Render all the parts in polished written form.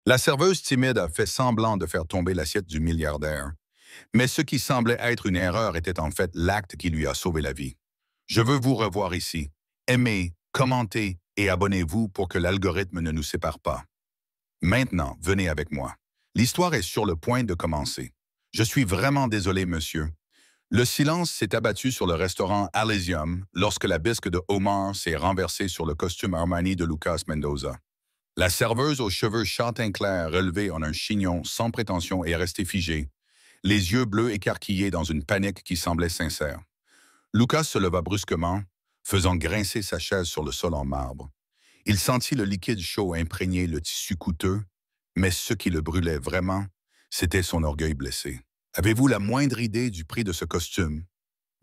La serveuse timide a fait semblant de faire tomber l'assiette du milliardaire, mais ce qui semblait être une erreur était en fait l'acte qui lui a sauvé la vie. Je veux vous revoir ici. Aimez, commentez et abonnez-vous pour que l'algorithme ne nous sépare pas. Maintenant, venez avec moi. L'histoire est sur le point de commencer. Je suis vraiment désolé, monsieur. Le silence s'est abattu sur le restaurant Elysium lorsque la bisque de homard s'est renversée sur le costume Armani de Lucas Mendoza. La serveuse aux cheveux châtain clair relevés en un chignon sans prétention est restée figée, les yeux bleus écarquillés dans une panique qui semblait sincère. Lucas se leva brusquement, faisant grincer sa chaise sur le sol en marbre. Il sentit le liquide chaud imprégner le tissu coûteux, mais ce qui le brûlait vraiment, c'était son orgueil blessé. Avez-vous la moindre idée du prix de ce costume?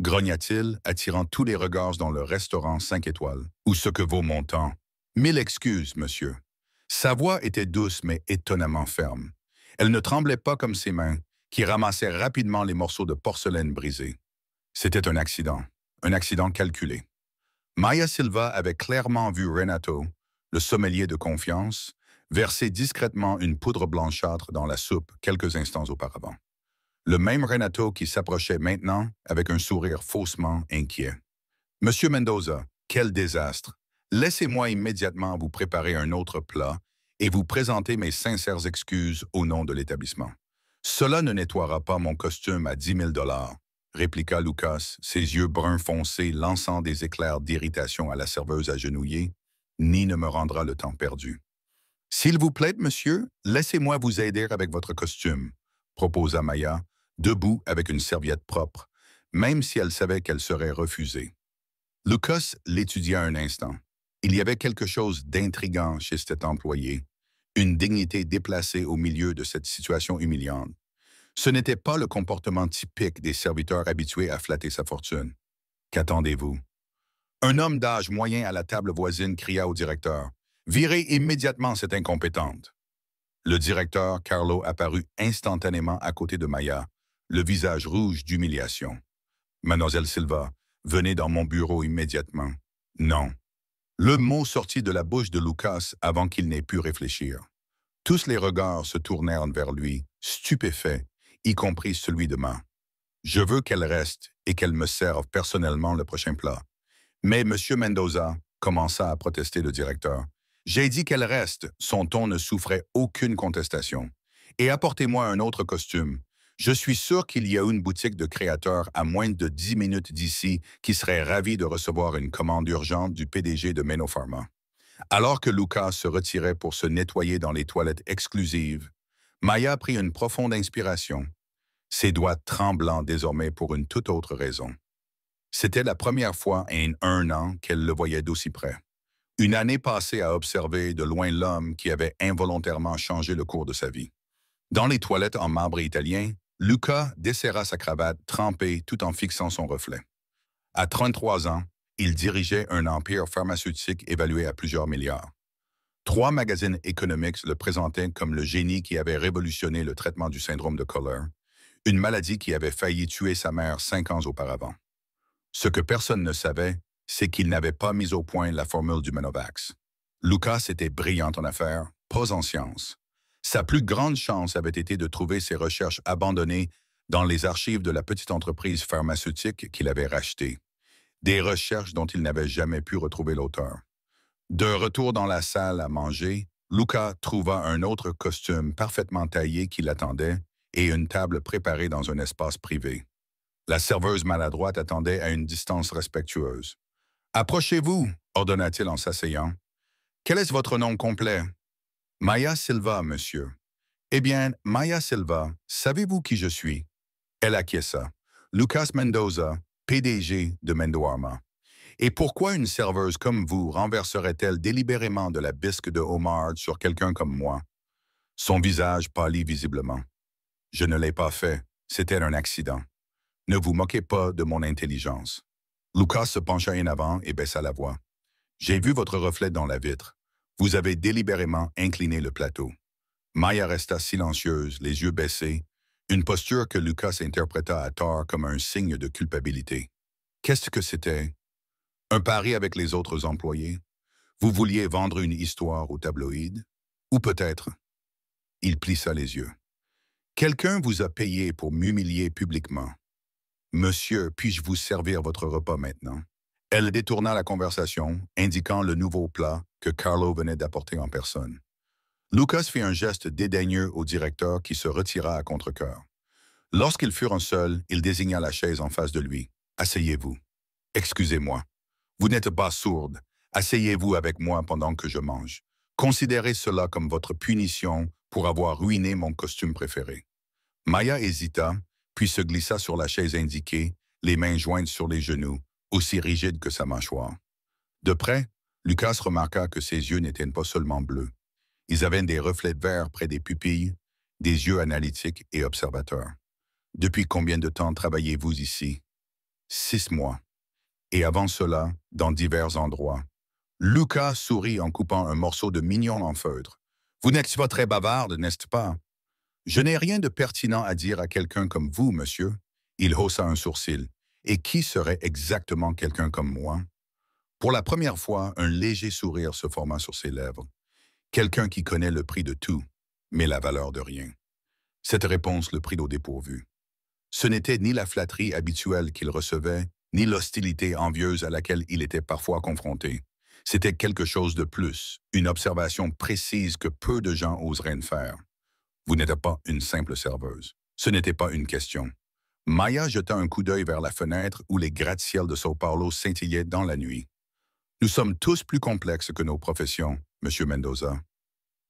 Grogna-t-il, attirant tous les regards dans le restaurant 5 étoiles. Ou ce que vaut mon temps? Mille excuses, monsieur. Sa voix était douce mais étonnamment ferme. Elle ne tremblait pas comme ses mains, qui ramassaient rapidement les morceaux de porcelaine brisés. C'était un accident calculé. Maya Silva avait clairement vu Renato, le sommelier de confiance, verser discrètement une poudre blanchâtre dans la soupe quelques instants auparavant. Le même Renato qui s'approchait maintenant avec un sourire faussement inquiet. Monsieur Mendoza, quel désastre! Laissez-moi immédiatement vous préparer un autre plat et vous présenter mes sincères excuses au nom de l'établissement. Cela ne nettoiera pas mon costume à 10 000 $, répliqua Lucas, ses yeux bruns foncés lançant des éclairs d'irritation à la serveuse agenouillée, ni ne me rendra le temps perdu. S'il vous plaît, monsieur, laissez-moi vous aider avec votre costume, proposa Maya, debout avec une serviette propre, même si elle savait qu'elle serait refusée. Lucas l'étudia un instant. Il y avait quelque chose d'intriguant chez cet employé, une dignité déplacée au milieu de cette situation humiliante. Ce n'était pas le comportement typique des serviteurs habitués à flatter sa fortune. Qu'attendez-vous? Un homme d'âge moyen à la table voisine cria au directeur. Virez immédiatement cette incompétente. Le directeur, Carlo, apparut instantanément à côté de Maya, le visage rouge d'humiliation. Mademoiselle Silva, venez dans mon bureau immédiatement. Non. Le mot sortit de la bouche de Lucas avant qu'il n'ait pu réfléchir. Tous les regards se tournèrent vers lui, stupéfaits, y compris celui de Ma. Je veux qu'elle reste et qu'elle me serve personnellement le prochain plat. Mais Monsieur Mendoza, commença à protester le directeur. J'ai dit qu'elle reste, son ton ne souffrait aucune contestation. Et apportez-moi un autre costume. Je suis sûr qu'il y a une boutique de créateurs à moins de 10 minutes d'ici qui serait ravie de recevoir une commande urgente du PDG de Menopharma. Alors que Lucas se retirait pour se nettoyer dans les toilettes exclusives, Maya prit une profonde inspiration, ses doigts tremblants désormais pour une toute autre raison. C'était la première fois en un an qu'elle le voyait d'aussi près. Une année passée à observer de loin l'homme qui avait involontairement changé le cours de sa vie. Dans les toilettes en marbre italien, Luca desserra sa cravate trempée tout en fixant son reflet. À 33 ans, il dirigeait un empire pharmaceutique évalué à plusieurs milliards. 3 magazines économiques le présentaient comme le génie qui avait révolutionné le traitement du syndrome de Kohler, une maladie qui avait failli tuer sa mère 5 ans auparavant. Ce que personne ne savait, c'est qu'il n'avait pas mis au point la formule du Menovax. Lucas était brillant en affaires, pas en sciences. Sa plus grande chance avait été de trouver ses recherches abandonnées dans les archives de la petite entreprise pharmaceutique qu'il avait rachetée. Des recherches dont il n'avait jamais pu retrouver l'auteur. De retour dans la salle à manger, Lucas trouva un autre costume parfaitement taillé qui l'attendait et une table préparée dans un espace privé. La serveuse maladroite attendait à une distance respectueuse. « Approchez-vous, ordonna-t-il en s'asseyant. « Quel est votre nom complet? »« Maya Silva, monsieur. »« Eh bien, Maya Silva, savez-vous qui je suis? » Elle acquiesça. « Lucas Mendoza, PDG de Mendoarma. »« Et pourquoi une serveuse comme vous renverserait-elle délibérément de la bisque de homard sur quelqu'un comme moi? » Son visage pâlit visiblement. « Je ne l'ai pas fait. C'était un accident. Ne vous moquez pas de mon intelligence. » Lucas se pencha en avant et baissa la voix. « J'ai vu votre reflet dans la vitre. Vous avez délibérément incliné le plateau. » Maya resta silencieuse, les yeux baissés, une posture que Lucas interpréta à tort comme un signe de culpabilité. Qu'est-ce que c'était? Un pari avec les autres employés? Vous vouliez vendre une histoire au tabloïd? Ou peut-être Il plissa les yeux. Quelqu'un vous a payé pour m'humilier publiquement. Monsieur, puis-je vous servir votre repas maintenant? Elle détourna la conversation, indiquant le nouveau plat que Carlo venait d'apporter en personne. Lucas fit un geste dédaigneux au directeur qui se retira à contre-cœur. Lorsqu'ils furent seuls, il désigna la chaise en face de lui. « Asseyez-vous. Excusez-moi. Vous n'êtes pas sourde. Asseyez-vous avec moi pendant que je mange. Considérez cela comme votre punition pour avoir ruiné mon costume préféré. » Maya hésita, puis se glissa sur la chaise indiquée, les mains jointes sur les genoux, aussi rigide que sa mâchoire. De près, Lucas remarqua que ses yeux n'étaient pas seulement bleus. Ils avaient des reflets de verre près des pupilles, des yeux analytiques et observateurs. « Depuis combien de temps travaillez-vous ici? » « 6 mois. Et avant cela, dans divers endroits. » Lucas sourit en coupant un morceau de mignon en feutre. « Vous n'êtes pas très bavarde, n'est-ce pas? » « Je n'ai rien de pertinent à dire à quelqu'un comme vous, monsieur. » Il haussa un sourcil. « Et qui serait exactement quelqu'un comme moi? » Pour la première fois, un léger sourire se forma sur ses lèvres. Quelqu'un qui connaît le prix de tout, mais la valeur de rien. Cette réponse le prit au dépourvu. Ce n'était ni la flatterie habituelle qu'il recevait, ni l'hostilité envieuse à laquelle il était parfois confronté. C'était quelque chose de plus, une observation précise que peu de gens oseraient faire. Vous n'êtes pas une simple serveuse. Ce n'était pas une question. Maya jeta un coup d'œil vers la fenêtre où les gratte-ciels de São Paulo scintillaient dans la nuit. Nous sommes tous plus complexes que nos professions, Monsieur Mendoza.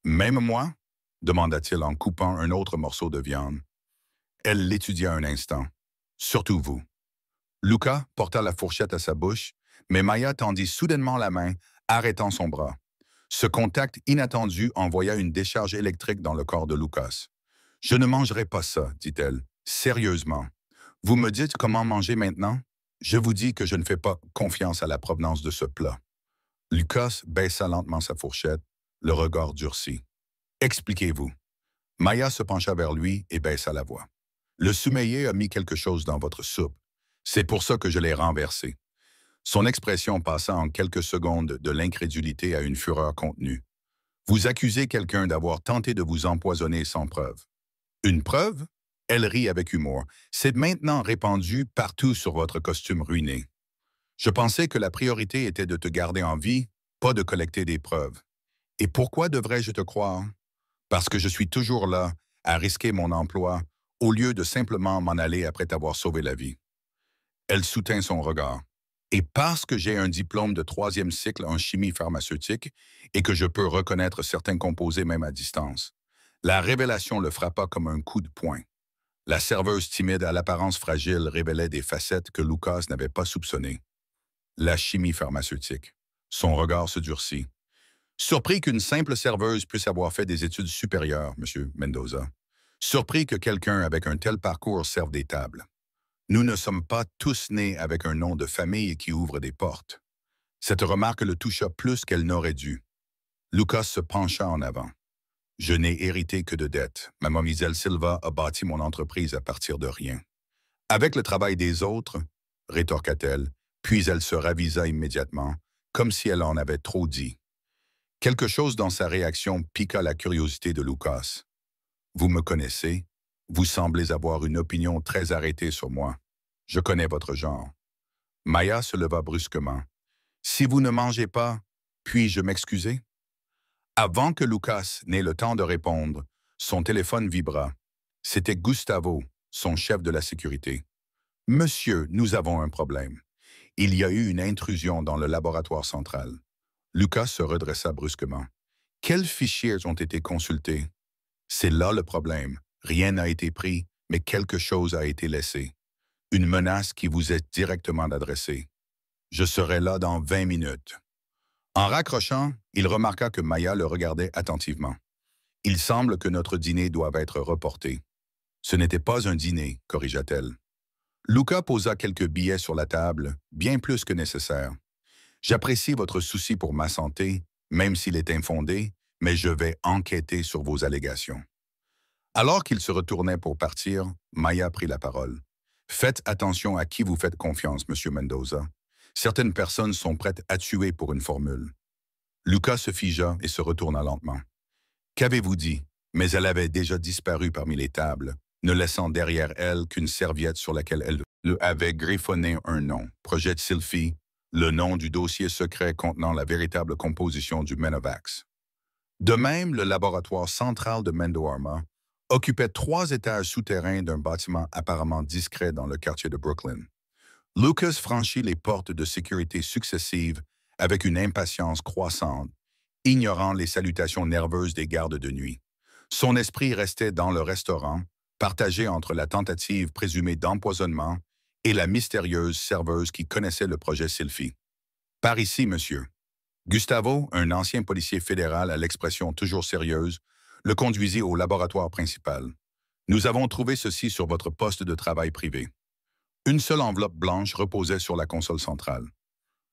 Même moi? Demanda-t-il en coupant un autre morceau de viande. Elle l'étudia un instant. Surtout vous. Lucas porta la fourchette à sa bouche, mais Maya tendit soudainement la main, arrêtant son bras. Ce contact inattendu envoya une décharge électrique dans le corps de Lucas. « Je ne mangerai pas ça, dit-elle, sérieusement. Vous me dites comment manger maintenant? Je vous dis que je ne fais pas confiance à la provenance de ce plat. » Lucas baissa lentement sa fourchette, le regard durci. « Expliquez-vous. » Maya se pencha vers lui et baissa la voix. « Le sommelier a mis quelque chose dans votre soupe. C'est pour ça que je l'ai renversé. » Son expression passa en quelques secondes de l'incrédulité à une fureur contenue. « Vous accusez quelqu'un d'avoir tenté de vous empoisonner sans preuve. » « Une preuve? » Elle rit avec humour. « C'est maintenant répandu partout sur votre costume ruiné. Je pensais que la priorité était de te garder en vie, pas de collecter des preuves. Et pourquoi devrais-je te croire? Parce que je suis toujours là, à risquer mon emploi, au lieu de simplement m'en aller après t'avoir sauvé la vie. » Elle soutint son regard. « Et parce que j'ai un diplôme de 3e cycle en chimie pharmaceutique et que je peux reconnaître certains composés même à distance. » La révélation le frappa comme un coup de poing. La serveuse timide à l'apparence fragile révélait des facettes que Lucas n'avait pas soupçonnées. La chimie pharmaceutique. Son regard se durcit. Surpris qu'une simple serveuse puisse avoir fait des études supérieures, Monsieur Mendoza. Surpris que quelqu'un avec un tel parcours serve des tables. Nous ne sommes pas tous nés avec un nom de famille qui ouvre des portes. Cette remarque le toucha plus qu'elle n'aurait dû. Lucas se pencha en avant. « Je n'ai hérité que de dettes. Mademoiselle Silva a bâti mon entreprise à partir de rien. »« Avec le travail des autres, rétorqua-t-elle, puis elle se ravisa immédiatement, comme si elle en avait trop dit. Quelque chose dans sa réaction piqua la curiosité de Lucas. « Vous me connaissez. Vous semblez avoir une opinion très arrêtée sur moi. Je connais votre genre. » Maya se leva brusquement. « Si vous ne mangez pas, puis-je m'excuser? » Avant que Lucas n'ait le temps de répondre, son téléphone vibra. C'était Gustavo, son chef de la sécurité. « Monsieur, nous avons un problème. Il y a eu une intrusion dans le laboratoire central. » Lucas se redressa brusquement. « Quels fichiers ont été consultés? » « C'est là le problème. Rien n'a été pris, mais quelque chose a été laissé. Une menace qui vous est directement adressée. Je serai là dans 20 minutes. » En raccrochant, il remarqua que Maya le regardait attentivement. « Il semble que notre dîner doive être reporté. »« Ce n'était pas un dîner, corrigea-t-elle. » Lucas posa quelques billets sur la table, bien plus que nécessaire. « J'apprécie votre souci pour ma santé, même s'il est infondé, mais je vais enquêter sur vos allégations. » Alors qu'il se retournait pour partir, Maya prit la parole. « Faites attention à qui vous faites confiance, Monsieur Mendoza. Certaines personnes sont prêtes à tuer pour une formule. » Lucas se figea et se retourna lentement. « Qu'avez-vous dit? » mais elle avait déjà disparu parmi les tables, ne laissant derrière elle qu'une serviette sur laquelle elle avait griffonné un nom, Projet Sylphie, le nom du dossier secret contenant la véritable composition du Menovax. De même, le laboratoire central de Mendo-Arma occupait 3 étages souterrains d'un bâtiment apparemment discret dans le quartier de Brooklyn. Lucas franchit les portes de sécurité successives avec une impatience croissante, ignorant les salutations nerveuses des gardes de nuit. Son esprit restait dans le restaurant, partagé entre la tentative présumée d'empoisonnement et la mystérieuse serveuse qui connaissait le projet Sylphie. « Par ici, monsieur. » Gustavo, un ancien policier fédéral à l'expression toujours sérieuse, le conduisit au laboratoire principal. « Nous avons trouvé ceci sur votre poste de travail privé. » Une seule enveloppe blanche reposait sur la console centrale.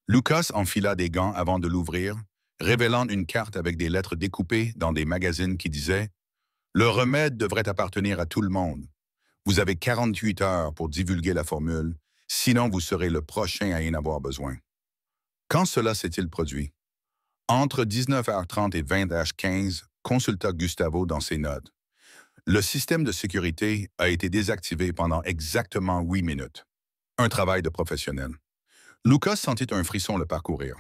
Lucas enfila des gants avant de l'ouvrir, révélant une carte avec des lettres découpées dans des magazines qui disaient « Le remède devrait appartenir à tout le monde. Vous avez 48 heures pour divulguer la formule, sinon vous serez le prochain à en avoir besoin. » Quand cela s'est-il produit? Entre 19h30 et 20h15, consulta Gustavo dans ses notes. Le système de sécurité a été désactivé pendant exactement 8 minutes. Un travail de professionnel. Lucas sentit un frisson le parcourir.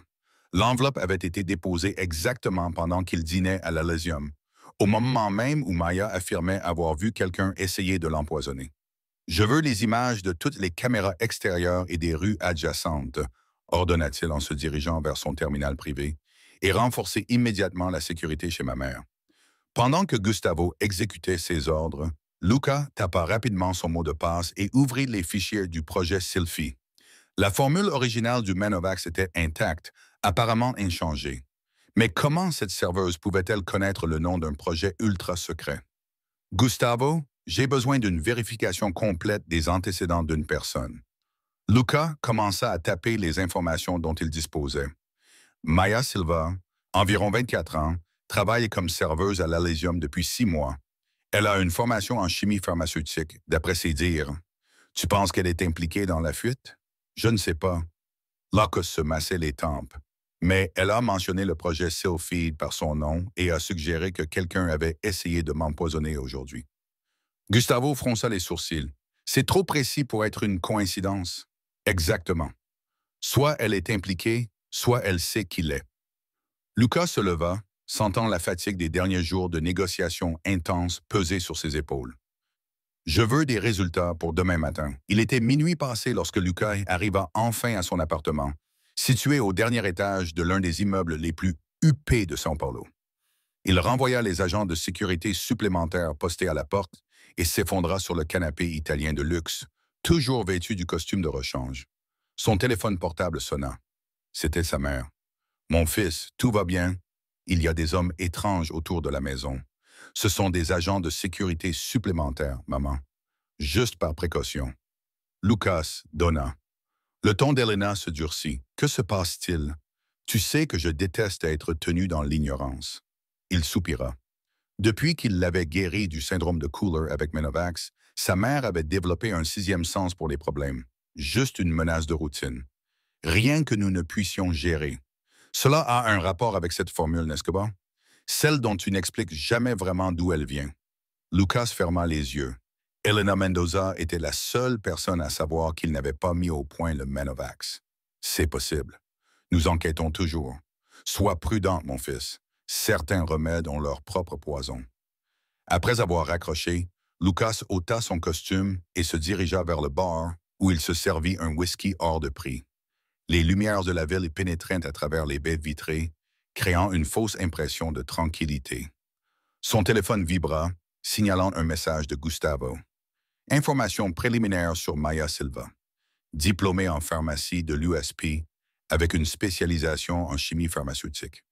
L'enveloppe avait été déposée exactement pendant qu'il dînait à l'Elysium, au moment même où Maya affirmait avoir vu quelqu'un essayer de l'empoisonner. « Je veux les images de toutes les caméras extérieures et des rues adjacentes, » ordonna-t-il en se dirigeant vers son terminal privé, et renforcer immédiatement la sécurité chez ma mère. Pendant que Gustavo exécutait ses ordres, Luca tapa rapidement son mot de passe et ouvrit les fichiers du projet Sylphie. La formule originale du Menovax était intacte, apparemment inchangée. Mais comment cette serveuse pouvait-elle connaître le nom d'un projet ultra secret? « Gustavo, j'ai besoin d'une vérification complète des antécédents d'une personne. » Luca commença à taper les informations dont il disposait. Maya Silva, environ 24 ans, travaille comme serveuse à l'Elysium depuis 6 mois. Elle a une formation en chimie pharmaceutique, d'après ses dires. Tu penses qu'elle est impliquée dans la fuite? Je ne sais pas. Lucas se massait les tempes. Mais elle a mentionné le projet Sylphie par son nom et a suggéré que quelqu'un avait essayé de m'empoisonner aujourd'hui. Gustavo fronça les sourcils. C'est trop précis pour être une coïncidence. Exactement. Soit elle est impliquée, soit elle sait qui l'est. Lucas se leva, sentant la fatigue des derniers jours de négociations intenses peser sur ses épaules. Je veux des résultats pour demain matin. Il était minuit passé lorsque Lucas arriva enfin à son appartement, situé au dernier étage de l'un des immeubles les plus huppés de São Paulo. Il renvoya les agents de sécurité supplémentaires postés à la porte et s'effondra sur le canapé italien de luxe, toujours vêtu du costume de rechange. Son téléphone portable sonna. C'était sa mère. « Mon fils, tout va bien? Il y a des hommes étranges autour de la maison. Ce sont des agents de sécurité supplémentaires, maman. Juste par précaution. » Lucas donna. Le ton d'Elena se durcit. « Que se passe-t-il? Tu sais que je déteste être tenu dans l'ignorance. » Il soupira. Depuis qu'il l'avait guéri du syndrome de Cooler avec Menovax, sa mère avait développé un 6e sens pour les problèmes. Juste une menace de routine. Rien que nous ne puissions gérer. Cela a un rapport avec cette formule, n'est-ce pas? Celle dont tu n'expliques jamais vraiment d'où elle vient. Lucas ferma les yeux. Elena Mendoza était la seule personne à savoir qu'il n'avait pas mis au point le Menovax. C'est possible. Nous enquêtons toujours. Sois prudent, mon fils. Certains remèdes ont leur propre poison. Après avoir raccroché, Lucas ôta son costume et se dirigea vers le bar où il se servit un whisky hors de prix. Les lumières de la ville pénétraient à travers les baies vitrées, créant une fausse impression de tranquillité. Son téléphone vibra, signalant un message de Gustavo. Information préliminaire sur Maya Silva. Diplômée en pharmacie de l'USP, avec une spécialisation en chimie pharmaceutique.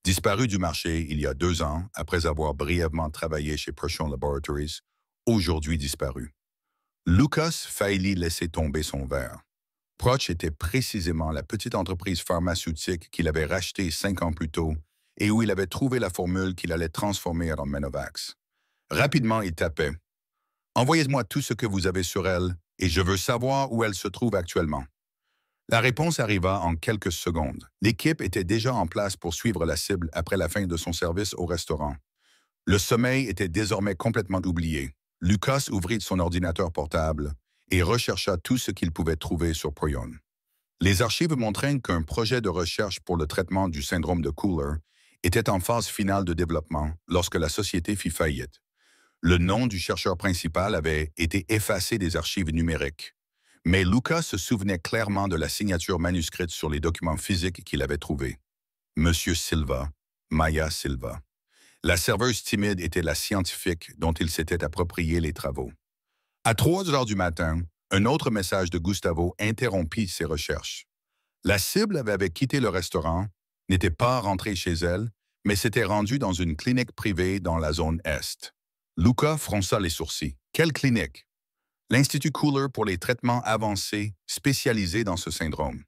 Disparue du marché il y a 2 ans après avoir brièvement travaillé chez Procion Laboratories, aujourd'hui disparue. Lucas faillit laisser tomber son verre. Proch était précisément la petite entreprise pharmaceutique qu'il avait rachetée 5 ans plus tôt et où il avait trouvé la formule qu'il allait transformer en Menovax. Rapidement, il tapait « Envoyez-moi tout ce que vous avez sur elle et je veux savoir où elle se trouve actuellement. » La réponse arriva en quelques secondes. L'équipe était déjà en place pour suivre la cible après la fin de son service au restaurant. Le sommeil était désormais complètement oublié. Lucas ouvrit son ordinateur portable et rechercha tout ce qu'il pouvait trouver sur Prion. Les archives montraient qu'un projet de recherche pour le traitement du syndrome de Cooler était en phase finale de développement lorsque la société fit faillite. Le nom du chercheur principal avait été effacé des archives numériques. Mais Lucas se souvenait clairement de la signature manuscrite sur les documents physiques qu'il avait trouvés. Monsieur Silva, Maya Silva. La serveuse timide était la scientifique dont il s'était approprié les travaux. À 3 heures du matin, un autre message de Gustavo interrompit ses recherches. La cible avait quitté le restaurant, n'était pas rentrée chez elle, mais s'était rendue dans une clinique privée dans la zone Est. Luca fronça les sourcils. Quelle clinique? L'Institut Cooler pour les traitements avancés spécialisés dans ce syndrome.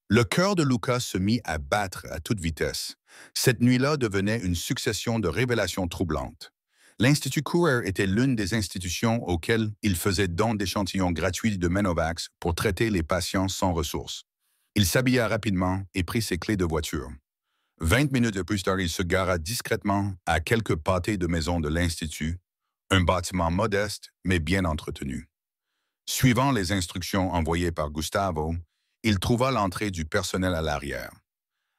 Le cœur de Lucas se mit à battre à toute vitesse. Cette nuit-là devenait une succession de révélations troublantes. L'Institut Cooler était l'une des institutions auxquelles il faisait don d'échantillons gratuits de Menovax pour traiter les patients sans ressources. Il s'habilla rapidement et prit ses clés de voiture. 20 minutes plus tard, il se gara discrètement à quelques pâtés de maison de l'Institut, un bâtiment modeste mais bien entretenu. Suivant les instructions envoyées par Gustavo, il trouva l'entrée du personnel à l'arrière.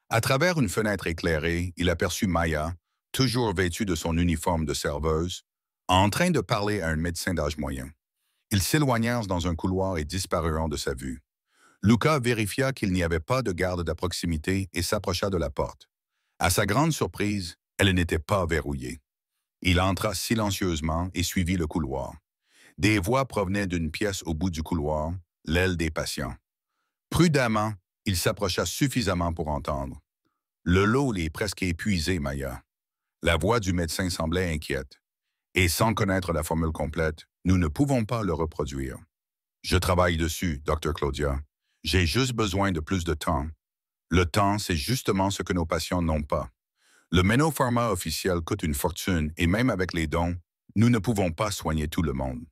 À travers une fenêtre éclairée, il aperçut Maya, toujours vêtue de son uniforme de serveuse, en train de parler à un médecin d'âge moyen. Ils s'éloignèrent dans un couloir et disparurent de sa vue. Luca vérifia qu'il n'y avait pas de garde à proximité et s'approcha de la porte. À sa grande surprise, elle n'était pas verrouillée. Il entra silencieusement et suivit le couloir. Des voix provenaient d'une pièce au bout du couloir, l'aile des patients. Prudemment, il s'approcha suffisamment pour entendre. Le lot est presque épuisé, Maya. La voix du médecin semblait inquiète. Et sans connaître la formule complète, nous ne pouvons pas le reproduire. Je travaille dessus, Dr. Claudia. J'ai juste besoin de plus de temps. Le temps, c'est justement ce que nos patients n'ont pas. Le Menopharma officiel coûte une fortune et même avec les dons, nous ne pouvons pas soigner tout le monde.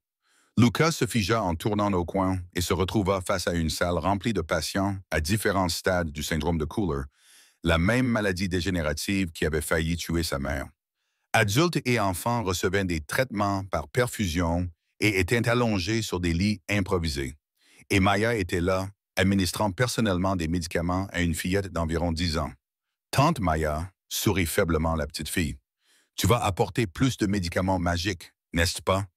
Lucas se figea en tournant au coin et se retrouva face à une salle remplie de patients à différents stades du syndrome de Cooler, la même maladie dégénérative qui avait failli tuer sa mère. Adultes et enfants recevaient des traitements par perfusion et étaient allongés sur des lits improvisés. Et Maya était là, administrant personnellement des médicaments à une fillette d'environ 10 ans. Tante Maya, sourit faiblement la petite fille. Tu vas apporter plus de médicaments magiques, n'est-ce pas?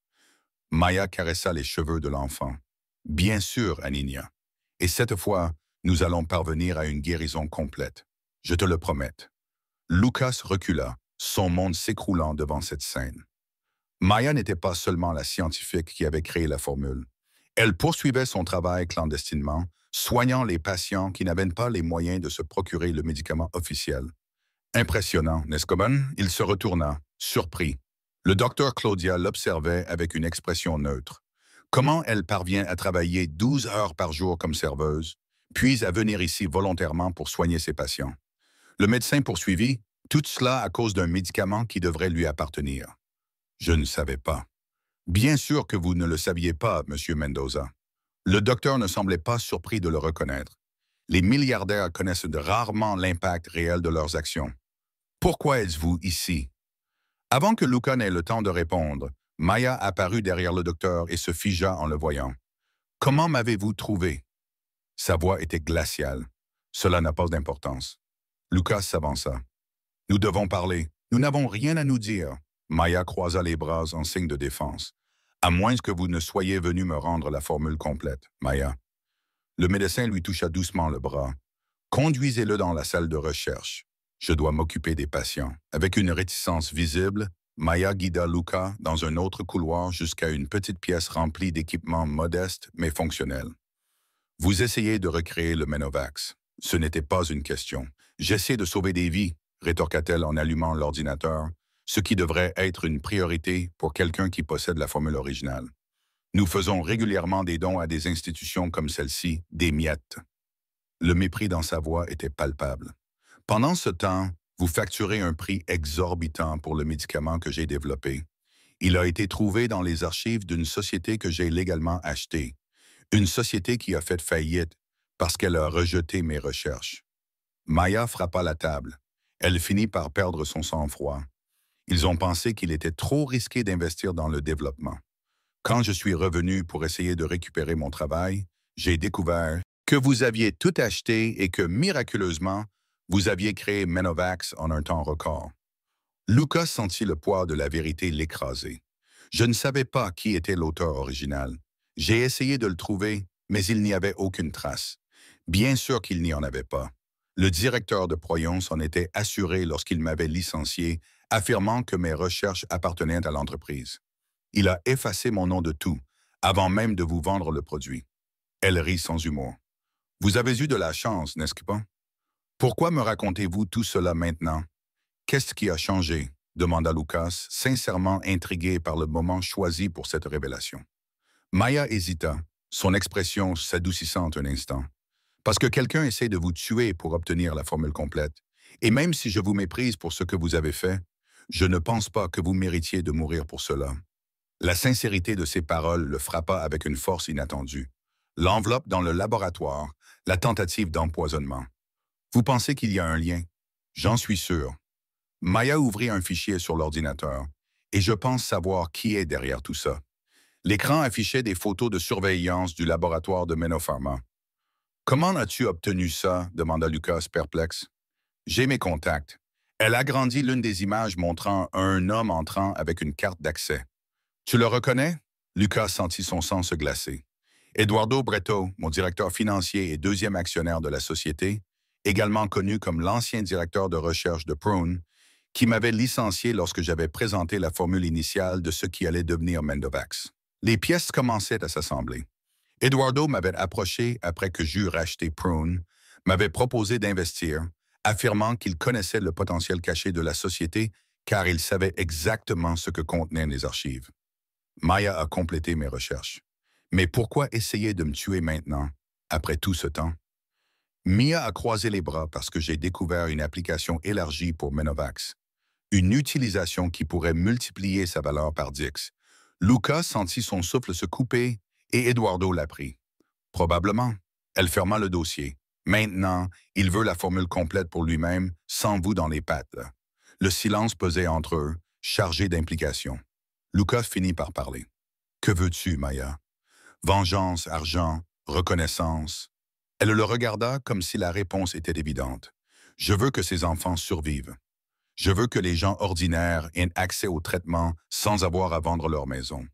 Maya caressa les cheveux de l'enfant. Bien sûr, Aninia. Et cette fois, nous allons parvenir à une guérison complète. Je te le promets. Lucas recula, son monde s'écroulant devant cette scène. Maya n'était pas seulement la scientifique qui avait créé la formule. Elle poursuivait son travail clandestinement, soignant les patients qui n'avaient pas les moyens de se procurer le médicament officiel. Impressionnant, n'est-ce pas? Il se retourna, surpris. Le docteur Claudia l'observait avec une expression neutre. Comment elle parvient à travailler 12 heures par jour comme serveuse, puis à venir ici volontairement pour soigner ses patients? Le médecin poursuivit, tout cela à cause d'un médicament qui devrait lui appartenir. Je ne savais pas. Bien sûr que vous ne le saviez pas, Monsieur Mendoza. Le docteur ne semblait pas surpris de le reconnaître. Les milliardaires connaissent rarement l'impact réel de leurs actions. Pourquoi êtes-vous ici? Avant que Luca n'ait le temps de répondre, Maya apparut derrière le docteur et se figea en le voyant. Comment m'avez-vous trouvé? Sa voix était glaciale. Cela n'a pas d'importance. Lucas s'avança. Nous devons parler. Nous n'avons rien à nous dire. Maya croisa les bras en signe de défense. À moins que vous ne soyez venu me rendre la formule complète, Maya. Le médecin lui toucha doucement le bras. Conduisez-le dans la salle de recherche. Je dois m'occuper des patients. Avec une réticence visible, Maya guida Luca dans un autre couloir jusqu'à une petite pièce remplie d'équipements modestes mais fonctionnels. Vous essayez de recréer le Menovax. Ce n'était pas une question. J'essaie de sauver des vies, rétorqua-t-elle en allumant l'ordinateur, ce qui devrait être une priorité pour quelqu'un qui possède la formule originale. Nous faisons régulièrement des dons à des institutions comme celle-ci, des miettes. Le mépris dans sa voix était palpable. Pendant ce temps, vous facturez un prix exorbitant pour le médicament que j'ai développé. Il a été trouvé dans les archives d'une société que j'ai légalement achetée. Une société qui a fait faillite parce qu'elle a rejeté mes recherches. Maya frappa la table. Elle finit par perdre son sang-froid. Ils ont pensé qu'il était trop risqué d'investir dans le développement. Quand je suis revenu pour essayer de récupérer mon travail, j'ai découvert que vous aviez tout acheté et que, miraculeusement, vous aviez créé Menovax en un temps record. Lucas sentit le poids de la vérité l'écraser. Je ne savais pas qui était l'auteur original. J'ai essayé de le trouver, mais il n'y avait aucune trace. Bien sûr qu'il n'y en avait pas. Le directeur de Proyon s'en était assuré lorsqu'il m'avait licencié, affirmant que mes recherches appartenaient à l'entreprise. Il a effacé mon nom de tout, avant même de vous vendre le produit. Elle rit sans humour. Vous avez eu de la chance, n'est-ce pas? Pourquoi me racontez-vous tout cela maintenant? Qu'est-ce qui a changé? Demanda Lucas, sincèrement intrigué par le moment choisi pour cette révélation. Maya hésita, son expression s'adoucissant un instant. Parce que quelqu'un essaie de vous tuer pour obtenir la formule complète. Et même si je vous méprise pour ce que vous avez fait, je ne pense pas que vous méritiez de mourir pour cela. La sincérité de ses paroles le frappa avec une force inattendue. L'enveloppe dans le laboratoire, la tentative d'empoisonnement. Vous pensez qu'il y a un lien? J'en suis sûr. Maya ouvrit un fichier sur l'ordinateur, et je pense savoir qui est derrière tout ça. L'écran affichait des photos de surveillance du laboratoire de Menopharma. « Comment as-tu obtenu ça? » demanda Lucas perplexe. « J'ai mes contacts. » Elle agrandit l'une des images montrant un homme entrant avec une carte d'accès. « Tu le reconnais? » Lucas sentit son sang se glacer. Eduardo Bretto, mon directeur financier et deuxième actionnaire de la société, également connu comme l'ancien directeur de recherche de Prune, qui m'avait licencié lorsque j'avais présenté la formule initiale de ce qui allait devenir Mendovax. Les pièces commençaient à s'assembler. Eduardo m'avait approché après que j'eus racheté Prune, m'avait proposé d'investir, affirmant qu'il connaissait le potentiel caché de la société car il savait exactement ce que contenaient les archives. Maya a complété mes recherches. Mais pourquoi essayer de me tuer maintenant, après tout ce temps? Mia a croisé les bras parce que j'ai découvert une application élargie pour Menovax. Une utilisation qui pourrait multiplier sa valeur par 10. Lucas sentit son souffle se couper et Eduardo l'a pris. Probablement. Elle ferma le dossier. Maintenant, il veut la formule complète pour lui-même, sans vous dans les pattes. Le silence pesait entre eux, chargé d'implications. Lucas finit par parler. « Que veux-tu, Maya? Vengeance, argent, reconnaissance. » Elle le regarda comme si la réponse était évidente. « Je veux que ces enfants survivent. Je veux que les gens ordinaires aient accès au traitement sans avoir à vendre leur maison.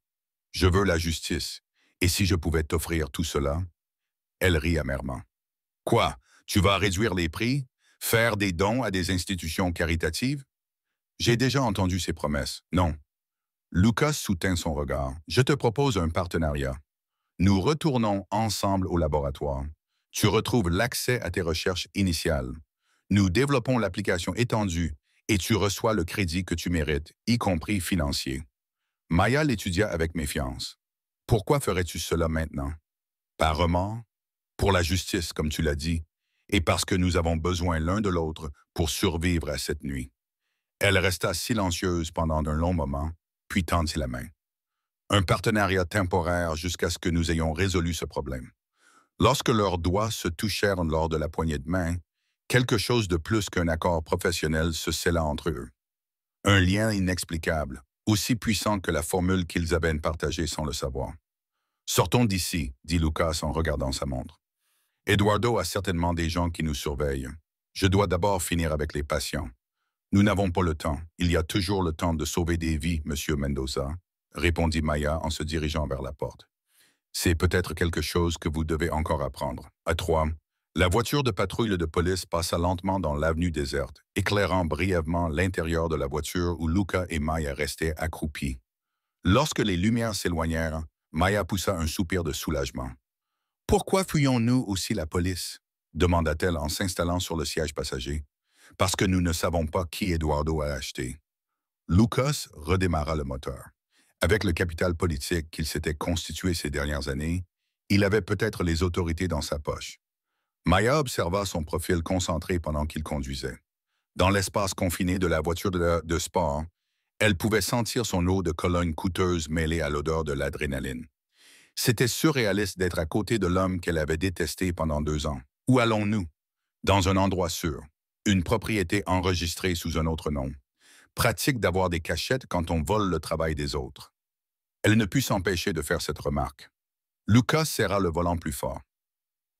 Je veux la justice. Et si je pouvais t'offrir tout cela? » Elle rit amèrement. « Quoi? Tu vas réduire les prix? Faire des dons à des institutions caritatives? » J'ai déjà entendu ces promesses. Non. Lucas soutint son regard. « Je te propose un partenariat. Nous retournons ensemble au laboratoire. Tu retrouves l'accès à tes recherches initiales. Nous développons l'application étendue et tu reçois le crédit que tu mérites, y compris financier. » Maya l'étudia avec méfiance. « Pourquoi ferais-tu cela maintenant? Par remords? Pour la justice, comme tu l'as dit, et parce que nous avons besoin l'un de l'autre pour survivre à cette nuit. » Elle resta silencieuse pendant un long moment, puis tendit la main. Un partenariat temporaire jusqu'à ce que nous ayons résolu ce problème. Lorsque leurs doigts se touchèrent lors de la poignée de main, quelque chose de plus qu'un accord professionnel se scella entre eux. Un lien inexplicable, aussi puissant que la formule qu'ils avaient partagée sans le savoir. « Sortons d'ici, » dit Lucas en regardant sa montre. « Eduardo a certainement des gens qui nous surveillent. Je dois d'abord finir avec les patients. » « Nous n'avons pas le temps. Il y a toujours le temps de sauver des vies, Monsieur Mendoza, » répondit Maya en se dirigeant vers la porte. « C'est peut-être quelque chose que vous devez encore apprendre. » À 3, la voiture de patrouille de police passa lentement dans l'avenue déserte, éclairant brièvement l'intérieur de la voiture où Luca et Maya restaient accroupis. Lorsque les lumières s'éloignèrent, Maya poussa un soupir de soulagement. « Pourquoi fuyons-nous aussi la police? » demanda-t-elle en s'installant sur le siège passager. « Parce que nous ne savons pas qui Eduardo a acheté. » Lucas redémarra le moteur. Avec le capital politique qu'il s'était constitué ces dernières années, il avait peut-être les autorités dans sa poche. Maya observa son profil concentré pendant qu'il conduisait. Dans l'espace confiné de la voiture de sport, elle pouvait sentir son eau de Cologne coûteuse mêlée à l'odeur de l'adrénaline. C'était surréaliste d'être à côté de l'homme qu'elle avait détesté pendant 2 ans. Où allons-nous? Dans un endroit sûr. Une propriété enregistrée sous un autre nom. Pratique d'avoir des cachettes quand on vole le travail des autres. Elle ne put s'empêcher de faire cette remarque. Lucas serra le volant plus fort.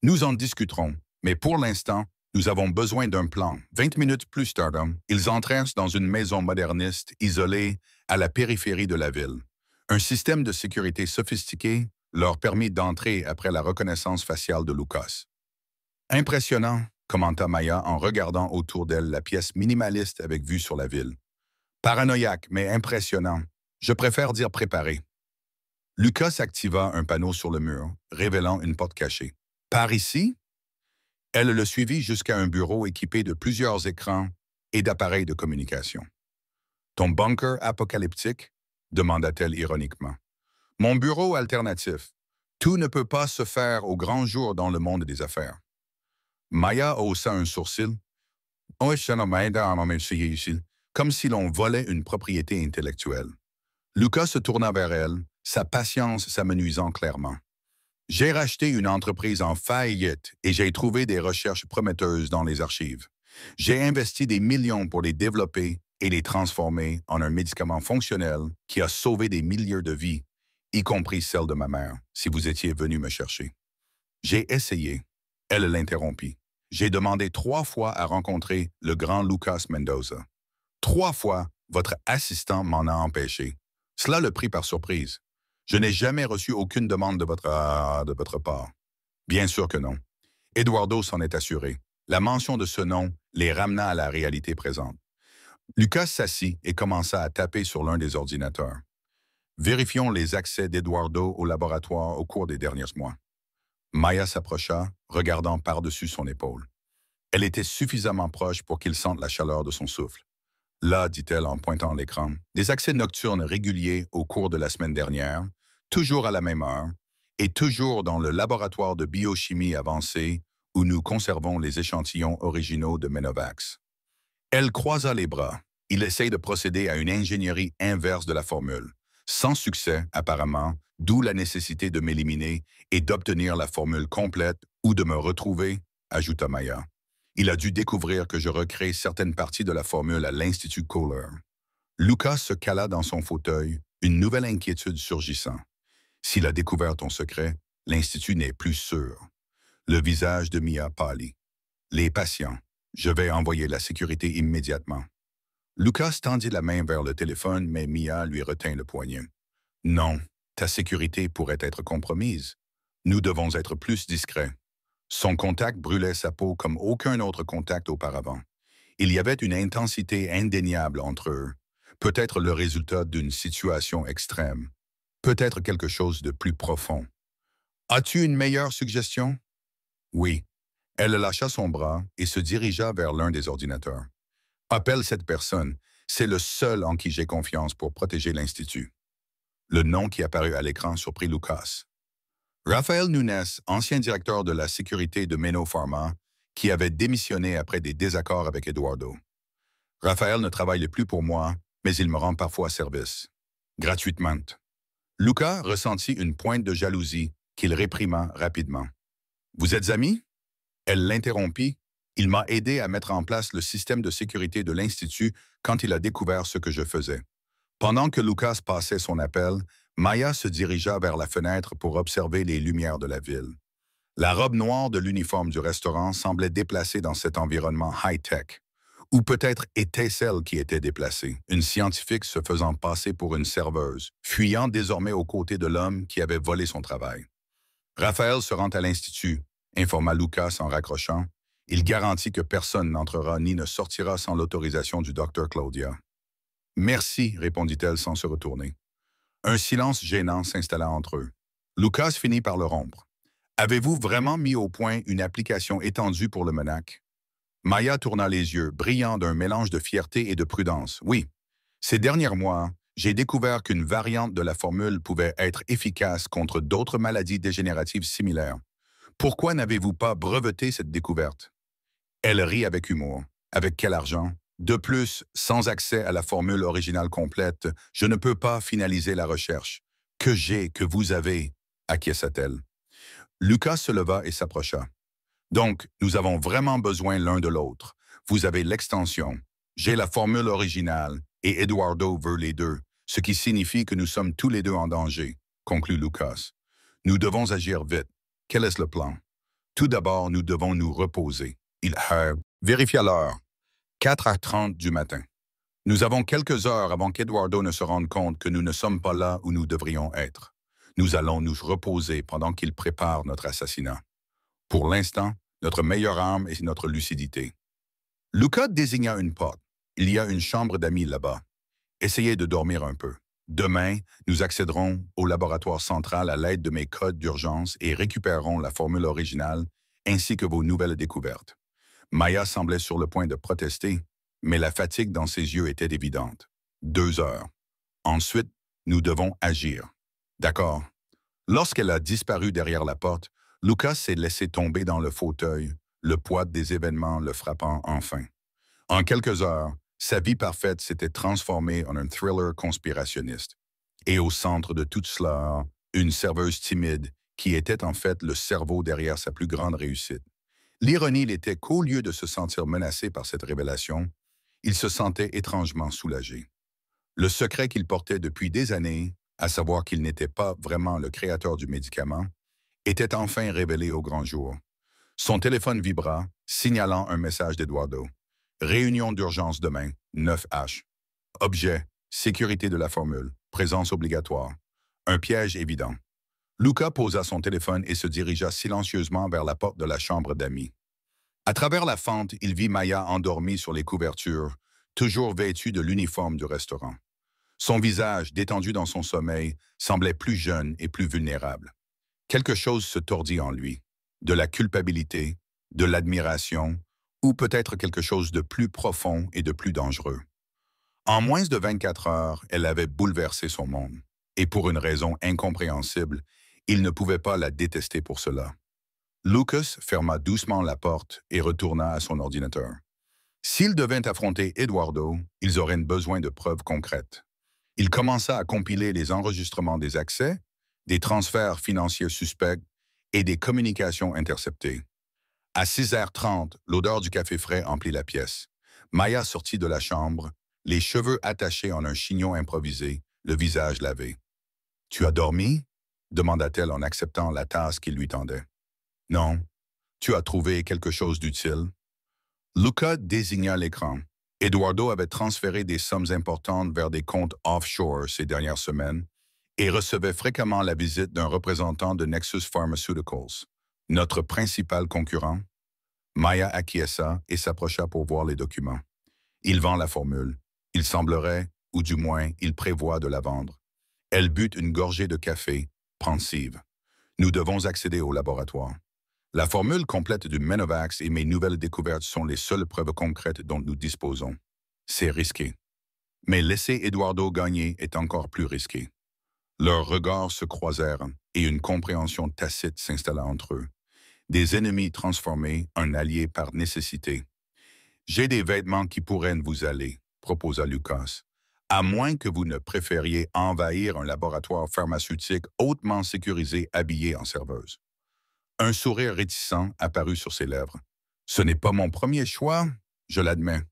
Nous en discuterons, mais pour l'instant, nous avons besoin d'un plan. 20 minutes plus tard, ils entrèrent dans une maison moderniste isolée à la périphérie de la ville. Un système de sécurité sophistiqué leur permit d'entrer après la reconnaissance faciale de Lucas. Impressionnant, commenta Maya en regardant autour d'elle la pièce minimaliste avec vue sur la ville. Paranoïaque, mais impressionnant. Je préfère dire préparé. Lucas activa un panneau sur le mur, révélant une porte cachée. Par ici? Elle le suivit jusqu'à un bureau équipé de plusieurs écrans et d'appareils de communication. Ton bunker apocalyptique? Demanda-t-elle ironiquement. Mon bureau alternatif. Tout ne peut pas se faire au grand jour dans le monde des affaires. Maya haussa un sourcil. Comme si l'on volait une propriété intellectuelle. Lucas se tourna vers elle, sa patience s'amenuisant clairement. J'ai racheté une entreprise en faillite et j'ai trouvé des recherches prometteuses dans les archives. J'ai investi des millions pour les développer et les transformer en un médicament fonctionnel qui a sauvé des milliers de vies, y compris celle de ma mère, si vous étiez venu me chercher. J'ai essayé. Elle l'interrompit. J'ai demandé 3 fois à rencontrer le grand Lucas Mendoza. 3 fois, votre assistant m'en a empêché. Cela le prit par surprise. Je n'ai jamais reçu aucune demande de votre part. Bien sûr que non. Eduardo s'en est assuré. La mention de ce nom les ramena à la réalité présente. Lucas s'assit et commença à taper sur l'un des ordinateurs. Vérifions les accès d'Eduardo au laboratoire au cours des derniers mois. Maya s'approcha, regardant par-dessus son épaule. Elle était suffisamment proche pour qu'il sente la chaleur de son souffle. Là, dit-elle en pointant l'écran, des accès nocturnes réguliers au cours de la semaine dernière, toujours à la même heure, et toujours dans le laboratoire de biochimie avancée où nous conservons les échantillons originaux de Menovax. Elle croisa les bras. Il essaye de procéder à une ingénierie inverse de la formule. Sans succès, apparemment, d'où la nécessité de m'éliminer et d'obtenir la formule complète ou de me retrouver, ajouta Maya. Il a dû découvrir que je recrée certaines parties de la formule à l'Institut Kohler. Lucas se cala dans son fauteuil, une nouvelle inquiétude surgissant. S'il a découvert ton secret, l'Institut n'est plus sûr. Le visage de Mia pâlit. Les patients. Je vais envoyer la sécurité immédiatement. Lucas tendit la main vers le téléphone, mais Mia lui retint le poignet. Non, ta sécurité pourrait être compromise. Nous devons être plus discrets. Son contact brûlait sa peau comme aucun autre contact auparavant. Il y avait une intensité indéniable entre eux, peut-être le résultat d'une situation extrême, peut-être quelque chose de plus profond. As-tu une meilleure suggestion? Oui. Elle lâcha son bras et se dirigea vers l'un des ordinateurs. Appelle cette personne. C'est le seul en qui j'ai confiance pour protéger l'Institut. Le nom qui apparut à l'écran surprit Lucas. Rafael Nunes, ancien directeur de la sécurité de Meno Pharma, qui avait démissionné après des désaccords avec Eduardo. Rafael ne travaille plus pour moi, mais il me rend parfois service. Gratuitement. Lucas ressentit une pointe de jalousie qu'il réprima rapidement. Vous êtes amis? Elle l'interrompit. Il m'a aidé à mettre en place le système de sécurité de l'Institut quand il a découvert ce que je faisais. Pendant que Lucas passait son appel, Maya se dirigea vers la fenêtre pour observer les lumières de la ville. La robe noire de l'uniforme du restaurant semblait déplacée dans cet environnement high-tech. Ou peut-être était celle qui était déplacée, une scientifique se faisant passer pour une serveuse, fuyant désormais aux côtés de l'homme qui avait volé son travail. Raphaël se rend à l'Institut, informa Lucas en raccrochant. Il garantit que personne n'entrera ni ne sortira sans l'autorisation du docteur Claudia. Merci, répondit-elle sans se retourner. Un silence gênant s'installa entre eux. Lucas finit par le rompre. Avez-vous vraiment mis au point une application étendue pour le Menac? Maya tourna les yeux, brillant d'un mélange de fierté et de prudence. Oui. Ces derniers mois, j'ai découvert qu'une variante de la formule pouvait être efficace contre d'autres maladies dégénératives similaires. Pourquoi n'avez-vous pas breveté cette découverte? Elle rit avec humour. Avec quel argent? De plus, sans accès à la formule originale complète, je ne peux pas finaliser la recherche. Que j'ai, que vous avez, acquiesça-t-elle. Lucas se leva et s'approcha. Donc, nous avons vraiment besoin l'un de l'autre. Vous avez l'extension. J'ai la formule originale Et Eduardo veut les deux, ce qui signifie que nous sommes tous les deux en danger, conclut Lucas. Nous devons agir vite. Quel est le plan? Tout d'abord, nous devons nous reposer. Vérifie l'heure. 4h30 du matin. Nous avons quelques heures avant qu'Eduardo ne se rende compte que nous ne sommes pas là où nous devrions être. Nous allons nous reposer pendant qu'il prépare notre assassinat. Pour l'instant, notre meilleure arme est notre lucidité. Luca désigna une porte. Il y a une chambre d'amis là-bas. Essayez de dormir un peu. Demain, nous accéderons au laboratoire central à l'aide de mes codes d'urgence et récupérerons la formule originale ainsi que vos nouvelles découvertes. Maya semblait sur le point de protester, mais la fatigue dans ses yeux était évidente. 2 heures. Ensuite, nous devons agir. D'accord. Lorsqu'elle a disparu derrière la porte, Lucas s'est laissé tomber dans le fauteuil, le poids des événements le frappant enfin. En quelques heures, sa vie parfaite s'était transformée en un thriller conspirationniste. Et au centre de tout cela, une serveuse timide qui était en fait le cerveau derrière sa plus grande réussite. L'ironie l'était qu'au lieu de se sentir menacé par cette révélation, il se sentait étrangement soulagé. Le secret qu'il portait depuis des années, à savoir qu'il n'était pas vraiment le créateur du médicament, était enfin révélé au grand jour. Son téléphone vibra, signalant un message d'Eduardo. Réunion d'urgence demain, 9H. Objet, sécurité de la formule, présence obligatoire. Un piège évident. Luca posa son téléphone et se dirigea silencieusement vers la porte de la chambre d'amis. À travers la fente, il vit Maya endormie sur les couvertures, toujours vêtue de l'uniforme du restaurant. Son visage, détendu dans son sommeil, semblait plus jeune et plus vulnérable. Quelque chose se tordit en lui. De la culpabilité, de l'admiration, ou peut-être quelque chose de plus profond et de plus dangereux. En moins de 24 heures, elle avait bouleversé son monde. Et pour une raison incompréhensible, il ne pouvait pas la détester pour cela. Lucas ferma doucement la porte et retourna à son ordinateur. S'il devait affronter Eduardo, ils auraient besoin de preuves concrètes. Il commença à compiler les enregistrements des accès, des transferts financiers suspects et des communications interceptées. À 6h30, l'odeur du café frais emplit la pièce. Maya sortit de la chambre, les cheveux attachés en un chignon improvisé, le visage lavé. « Tu as dormi ?» demanda-t-elle en acceptant la tasse qu'il lui tendait. « Non. Tu as trouvé quelque chose d'utile ?» Luca désigna l'écran. Eduardo avait transféré des sommes importantes vers des comptes offshore ces dernières semaines et recevait fréquemment la visite d'un représentant de Nexus Pharmaceuticals, notre principal concurrent. Maya acquiesça et s'approcha pour voir les documents. Il vend la formule. Il semblerait, ou du moins, il prévoit de la vendre. Elle but une gorgée de café, pensive. Nous devons accéder au laboratoire. La formule complète du Menovax et mes nouvelles découvertes sont les seules preuves concrètes dont nous disposons. C'est risqué. Mais laisser Eduardo gagner est encore plus risqué. Leurs regards se croisèrent et une compréhension tacite s'installa entre eux. Des ennemis transformés, un allié par nécessité. « J'ai des vêtements qui pourraient vous aller », proposa Lucas, à moins que vous ne préfériez envahir un laboratoire pharmaceutique hautement sécurisé habillé en serveuse. Un sourire réticent apparut sur ses lèvres. « Ce n'est pas mon premier choix, je l'admets. »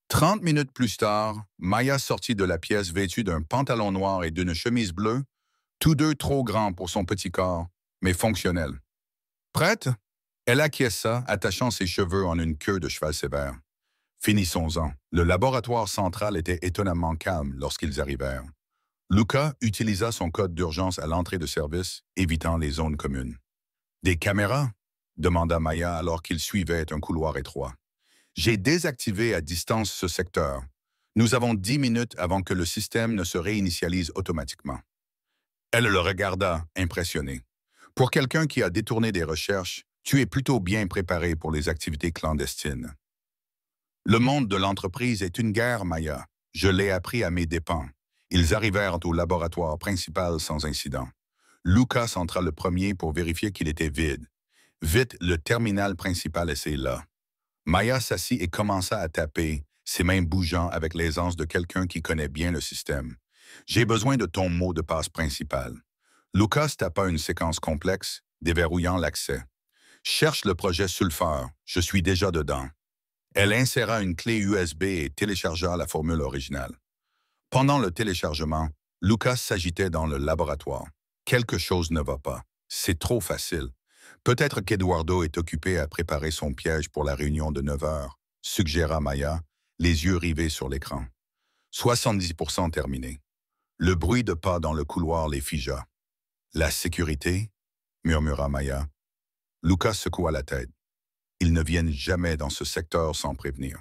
30 minutes plus tard, Maya sortit de la pièce vêtue d'un pantalon noir et d'une chemise bleue, tous deux trop grands pour son petit corps, mais fonctionnels. Prête? Elle acquiesça, attachant ses cheveux en une queue de cheval sévère. Finissons-en. Le laboratoire central était étonnamment calme lorsqu'ils arrivèrent. Luca utilisa son code d'urgence à l'entrée de service, évitant les zones communes. « Des caméras? » demanda Maya alors qu'il suivait un couloir étroit. « J'ai désactivé à distance ce secteur. Nous avons 10 minutes avant que le système ne se réinitialise automatiquement. » Elle le regarda, impressionnée. « Pour quelqu'un qui a détourné des recherches, tu es plutôt bien préparé pour les activités clandestines. » « Le monde de l'entreprise est une guerre, Maya. Je l'ai appris à mes dépens. » Ils arrivèrent au laboratoire principal sans incident. Lucas entra le premier pour vérifier qu'il était vide. Vite, le terminal principal était là. Maya s'assit et commença à taper, ses mains bougeant avec l'aisance de quelqu'un qui connaît bien le système. « J'ai besoin de ton mot de passe principal. » Lucas tapa une séquence complexe, déverrouillant l'accès. « Cherche le projet Sulfur. Je suis déjà dedans. » Elle inséra une clé USB et téléchargea la formule originale. Pendant le téléchargement, Lucas s'agitait dans le laboratoire. Quelque chose ne va pas. C'est trop facile. Peut-être qu'Eduardo est occupé à préparer son piège pour la réunion de 9 heures, suggéra Maya, les yeux rivés sur l'écran. 70% terminé. Le bruit de pas dans le couloir les figea. La sécurité, murmura Maya. Lucas secoua la tête. Ils ne viennent jamais dans ce secteur sans prévenir.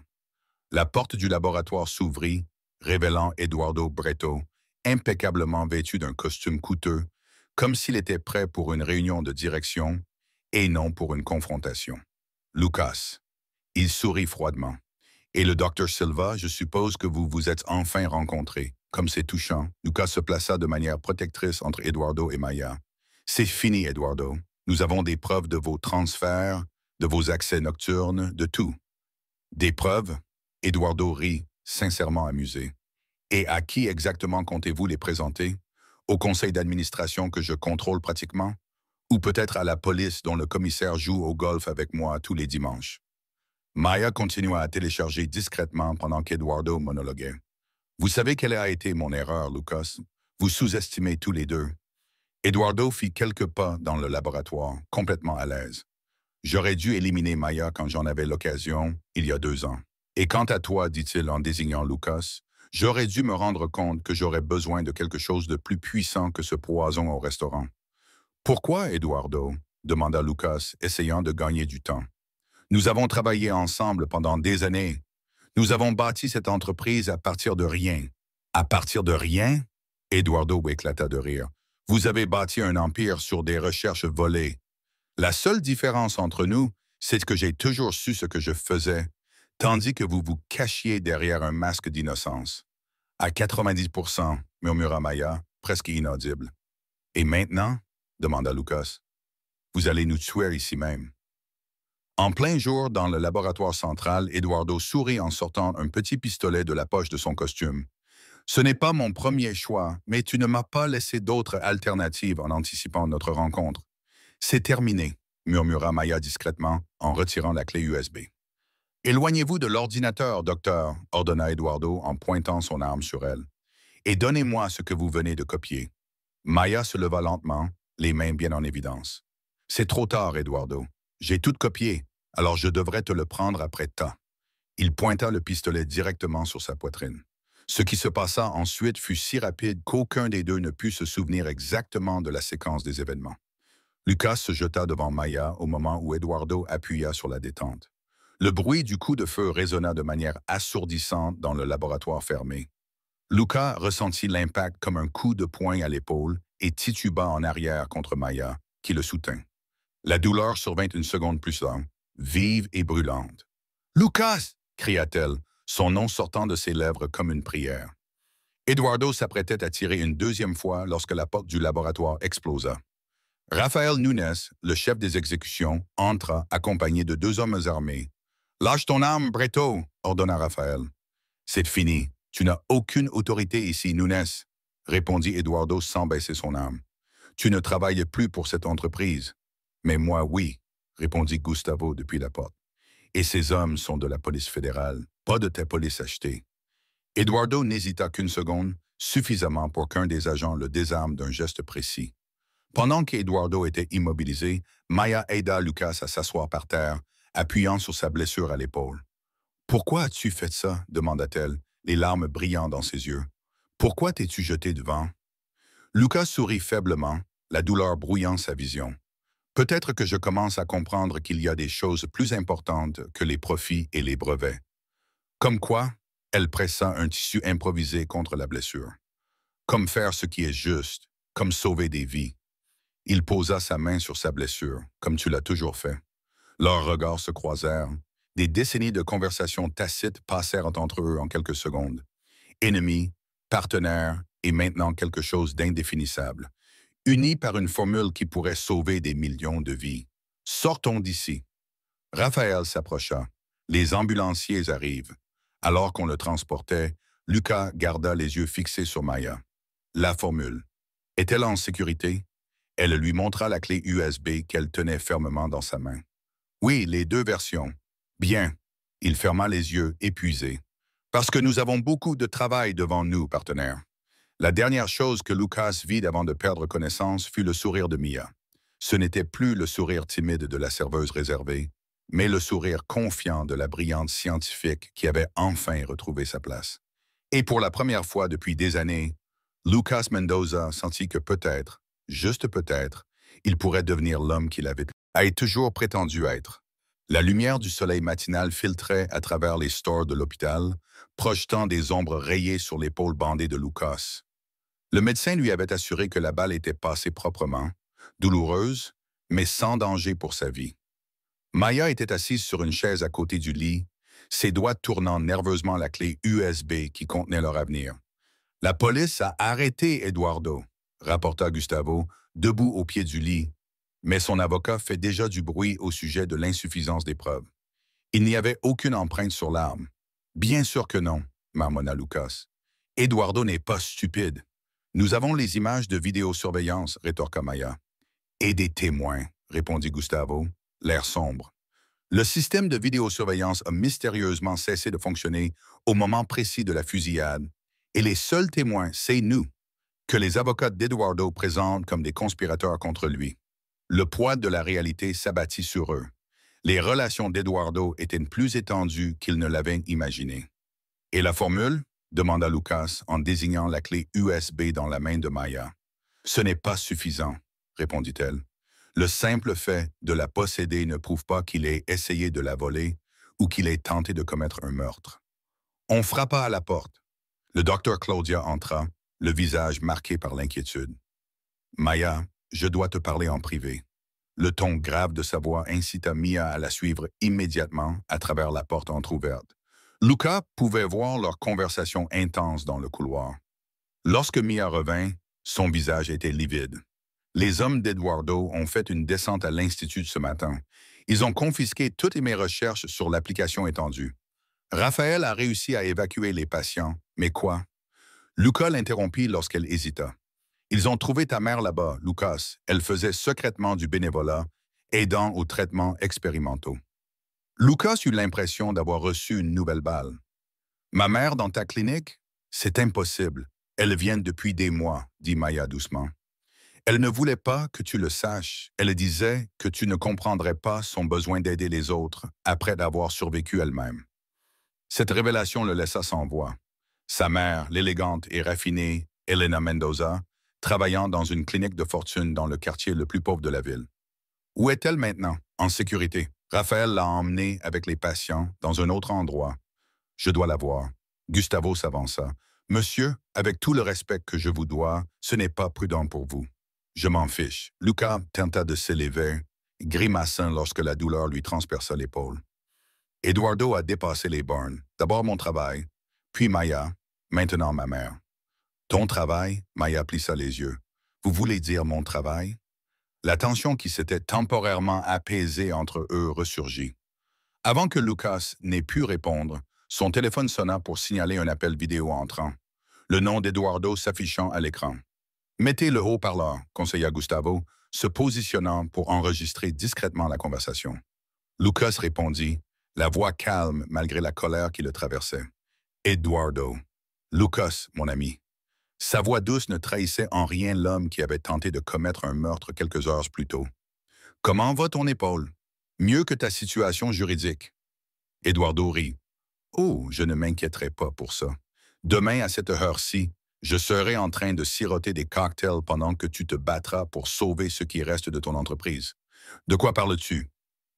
La porte du laboratoire s'ouvrit, révélant Eduardo Bretto, impeccablement vêtu d'un costume coûteux, comme s'il était prêt pour une réunion de direction et non pour une confrontation. Lucas. Il sourit froidement. Et le docteur Silva, je suppose que vous vous êtes enfin rencontrés. Comme c'est touchant, Lucas se plaça de manière protectrice entre Eduardo et Maya. C'est fini, Eduardo. Nous avons des preuves de vos transferts, de vos accès nocturnes, de tout. Des preuves? Eduardo rit, sincèrement amusé. Et à qui exactement comptez-vous les présenter? Au conseil d'administration que je contrôle pratiquement? Ou peut-être à la police dont le commissaire joue au golf avec moi tous les dimanches? Maya continua à télécharger discrètement pendant qu'Eduardo monologuait. Vous savez quelle a été mon erreur, Lucas? Vous sous-estimez tous les deux. Eduardo fit quelques pas dans le laboratoire, complètement à l'aise. J'aurais dû éliminer Maya quand j'en avais l'occasion, il y a 2 ans. Et quant à toi, dit-il en désignant Lucas, j'aurais dû me rendre compte que j'aurais besoin de quelque chose de plus puissant que ce poison au restaurant. Pourquoi, Eduardo? Demanda Lucas, essayant de gagner du temps. Nous avons travaillé ensemble pendant des années. Nous avons bâti cette entreprise à partir de rien. À partir de rien? Eduardo éclata de rire. Vous avez bâti un empire sur des recherches volées. La seule différence entre nous, c'est que j'ai toujours su ce que je faisais, tandis que vous vous cachiez derrière un masque d'innocence. À 90%, murmura Maya, presque inaudible. Et maintenant? Demanda Lucas. Vous allez nous tuer ici même. En plein jour, dans le laboratoire central, Eduardo sourit en sortant un petit pistolet de la poche de son costume. Ce n'est pas mon premier choix, mais tu ne m'as pas laissé d'autres alternatives en anticipant notre rencontre. C'est terminé, murmura Maya discrètement en retirant la clé USB. Éloignez-vous de l'ordinateur, docteur, ordonna Eduardo en pointant son arme sur elle. Et donnez-moi ce que vous venez de copier. Maya se leva lentement, les mains bien en évidence. C'est trop tard, Eduardo. J'ai tout copié, alors je devrais te le prendre après tas. Il pointa le pistolet directement sur sa poitrine. Ce qui se passa ensuite fut si rapide qu'aucun des deux ne put se souvenir exactement de la séquence des événements. Lucas se jeta devant Maya au moment où Eduardo appuya sur la détente. Le bruit du coup de feu résonna de manière assourdissante dans le laboratoire fermé. Lucas ressentit l'impact comme un coup de poing à l'épaule et tituba en arrière contre Maya, qui le soutint. La douleur survint une seconde plus tard, vive et brûlante. « Lucas !» cria-t-elle, son nom sortant de ses lèvres comme une prière. Eduardo s'apprêtait à tirer une deuxième fois lorsque la porte du laboratoire explosa. Rafael Nunes, le chef des exécutions, entra accompagné de 2 hommes armés. « Lâche ton arme, Bretto !» ordonna Rafael. « C'est fini. Tu n'as aucune autorité ici, Nunes !» répondit Eduardo sans baisser son arme. « Tu ne travailles plus pour cette entreprise. »« Mais moi, oui, » répondit Gustavo depuis la porte. « Et ces hommes sont de la police fédérale, pas de ta police achetée. » Eduardo n'hésita qu'une seconde, suffisamment pour qu'un des agents le désarme d'un geste précis. Pendant qu'Eduardo était immobilisé, Maya aida Lucas à s'asseoir par terre, appuyant sur sa blessure à l'épaule. « Pourquoi as-tu fait ça ?» demanda-t-elle, les larmes brillant dans ses yeux. « Pourquoi t'es-tu jeté devant ?» Lucas sourit faiblement, la douleur brouillant sa vision. « Peut-être que je commence à comprendre qu'il y a des choses plus importantes que les profits et les brevets. » Comme quoi, elle pressa un tissu improvisé contre la blessure. Comme faire ce qui est juste, comme sauver des vies. Il posa sa main sur sa blessure, comme tu l'as toujours fait. Leurs regards se croisèrent. Des décennies de conversations tacites passèrent entre eux en quelques secondes. Ennemis, partenaires et maintenant quelque chose d'indéfinissable. Unis par une formule qui pourrait sauver des millions de vies. Sortons d'ici. Raphaël s'approcha. Les ambulanciers arrivent. Alors qu'on le transportait, Lucas garda les yeux fixés sur Maya. La formule. Est-elle en sécurité? Elle lui montra la clé USB qu'elle tenait fermement dans sa main. Oui, les 2 versions. Bien. Il ferma les yeux, épuisé. Parce que nous avons beaucoup de travail devant nous, partenaire. La dernière chose que Lucas vit avant de perdre connaissance fut le sourire de Mia. Ce n'était plus le sourire timide de la serveuse réservée, mais le sourire confiant de la brillante scientifique qui avait enfin retrouvé sa place. Et pour la première fois depuis des années, Lucas Mendoza sentit que peut-être, juste peut-être, il pourrait devenir l'homme qu'il a toujours prétendu être. La lumière du soleil matinal filtrait à travers les stores de l'hôpital, projetant des ombres rayées sur l'épaule bandée de Lucas. Le médecin lui avait assuré que la balle était passée proprement, douloureuse, mais sans danger pour sa vie. Maya était assise sur une chaise à côté du lit, ses doigts tournant nerveusement la clé USB qui contenait leur avenir. « La police a arrêté Eduardo », rapporta Gustavo, debout au pied du lit, mais son avocat fait déjà du bruit au sujet de l'insuffisance des preuves. Il n'y avait aucune empreinte sur l'arme. « Bien sûr que non », marmonna Lucas. « Eduardo n'est pas stupide. Nous avons les images de vidéosurveillance, rétorqua Maya. « Et des témoins », répondit Gustavo, l'air sombre. Le système de vidéosurveillance a mystérieusement cessé de fonctionner au moment précis de la fusillade, et les seuls témoins, c'est nous, que les avocats d'Eduardo présentent comme des conspirateurs contre lui. Le poids de la réalité s'abattit sur eux. Les relations d'Eduardo étaient plus étendues qu'ils ne l'avaient imaginé. « Et la formule ?» demanda Lucas en désignant la clé USB dans la main de Maya. « Ce n'est pas suffisant », répondit-elle. « Le simple fait de la posséder ne prouve pas qu'il ait essayé de la voler ou qu'il ait tenté de commettre un meurtre. » On frappa à la porte. Le docteur Claudia entra, le visage marqué par l'inquiétude. « Maya, je dois te parler en privé. » Le ton grave de sa voix incita Mia à la suivre immédiatement à travers la porte entr'ouverte. Luca pouvait voir leur conversation intense dans le couloir. Lorsque Mia revint, son visage était livide. Les hommes d'Eduardo ont fait une descente à l'Institut ce matin. Ils ont confisqué toutes mes recherches sur l'application étendue. Raphaël a réussi à évacuer les patients, mais quoi? Luca l'interrompit lorsqu'elle hésita. Ils ont trouvé ta mère là-bas, Lucas. Elle faisait secrètement du bénévolat, aidant aux traitements expérimentaux. Lucas eut l'impression d'avoir reçu une nouvelle balle. « Ma mère dans ta clinique? C'est impossible. Elle vient depuis des mois, dit Maya doucement. Elle ne voulait pas que tu le saches. Elle disait que tu ne comprendrais pas son besoin d'aider les autres après d'avoir survécu elle-même. » Cette révélation le laissa sans voix. Sa mère, l'élégante et raffinée Elena Mendoza, travaillant dans une clinique de fortune dans le quartier le plus pauvre de la ville. Où est-elle maintenant? En sécurité. Raphaël l'a emmenée avec les patients dans un autre endroit. Je dois la voir. Gustavo s'avança. Monsieur, avec tout le respect que je vous dois, ce n'est pas prudent pour vous. Je m'en fiche. Luca tenta de s'élever, grimaçant lorsque la douleur lui transperça l'épaule. Eduardo a dépassé les bornes. D'abord mon travail, puis Maya, maintenant ma mère. Ton travail? Maya plissa les yeux. Vous voulez dire mon travail? La tension qui s'était temporairement apaisée entre eux ressurgit. Avant que Lucas n'ait pu répondre, son téléphone sonna pour signaler un appel vidéo entrant, le nom d'Eduardo s'affichant à l'écran. « Mettez le haut-parleur », conseilla Gustavo, se positionnant pour enregistrer discrètement la conversation. Lucas répondit, la voix calme malgré la colère qui le traversait. « Eduardo. Lucas, mon ami. » Sa voix douce ne trahissait en rien l'homme qui avait tenté de commettre un meurtre quelques heures plus tôt. « Comment va ton épaule? Mieux que ta situation juridique. » Eduardo rit. « Oh, je ne m'inquiéterai pas pour ça. Demain, à cette heure-ci, je serai en train de siroter des cocktails pendant que tu te battras pour sauver ce qui reste de ton entreprise. De quoi parles-tu?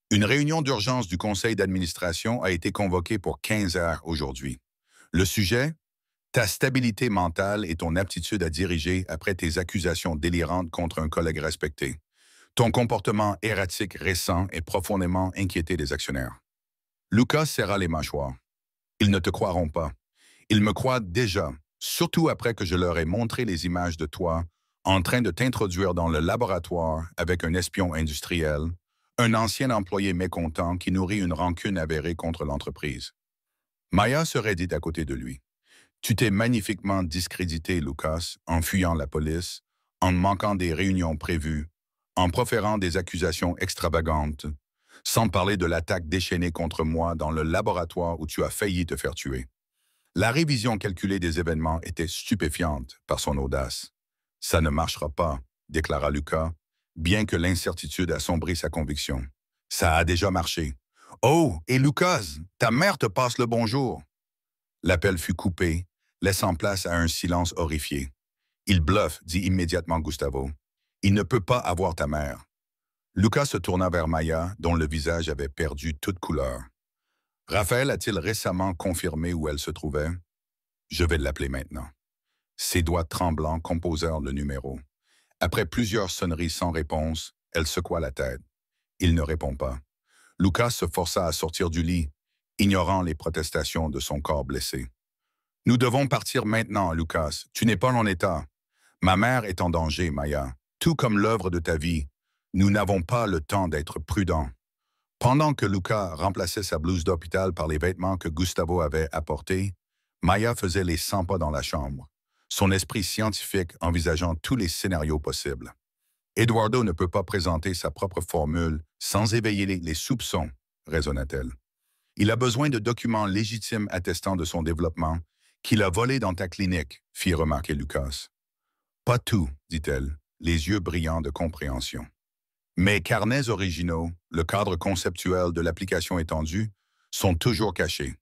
Une réunion d'urgence du conseil d'administration a été convoquée pour 15 heures aujourd'hui. Le sujet? Ta stabilité mentale et ton aptitude à diriger après tes accusations délirantes contre un collègue respecté. Ton comportement erratique récent est profondément inquiété des actionnaires. » Lucas serra les mâchoires. « Ils ne te croiront pas. Ils me croient déjà, surtout après que je leur ai montré les images de toi en train de t'introduire dans le laboratoire avec un espion industriel, un ancien employé mécontent qui nourrit une rancune avérée contre l'entreprise. » Maya se raidit à côté de lui. « Tu t'es magnifiquement discrédité, Lucas, en fuyant la police, en manquant des réunions prévues, en proférant des accusations extravagantes, sans parler de l'attaque déchaînée contre moi dans le laboratoire où tu as failli te faire tuer. La révision calculée des événements était stupéfiante par son audace. « Ça ne marchera pas », déclara Lucas, bien que l'incertitude assombrit sa conviction. « Ça a déjà marché. »« Oh, et Lucas, ta mère te passe le bonjour. » L'appel fut coupé, laissant place à un silence horrifié. « Il bluffe », dit immédiatement Gustavo. « Il ne peut pas avoir ta mère. » Lucas se tourna vers Maya, dont le visage avait perdu toute couleur. Raphaël a-t-il récemment confirmé où elle se trouvait? Je vais l'appeler maintenant. Ses doigts tremblants composèrent le numéro. Après plusieurs sonneries sans réponse, elle secoua la tête. Il ne répond pas. Lucas se força à sortir du lit, ignorant les protestations de son corps blessé. « Nous devons partir maintenant, Lucas. Tu n'es pas en état. Ma mère est en danger, Maya. Tout comme l'œuvre de ta vie. Nous n'avons pas le temps d'être prudents. » Pendant que Lucas remplaçait sa blouse d'hôpital par les vêtements que Gustavo avait apportés, Maya faisait les 100 pas dans la chambre, son esprit scientifique envisageant tous les scénarios possibles. Eduardo ne peut pas présenter sa propre formule sans éveiller les soupçons, raisonna-t-elle. Il a besoin de documents légitimes attestant de son développement qu'il a volé dans ta clinique, fit remarquer Lucas. Pas tout, dit-elle, les yeux brillants de compréhension. Mes carnets originaux, le cadre conceptuel de l'application étendue, sont toujours cachés.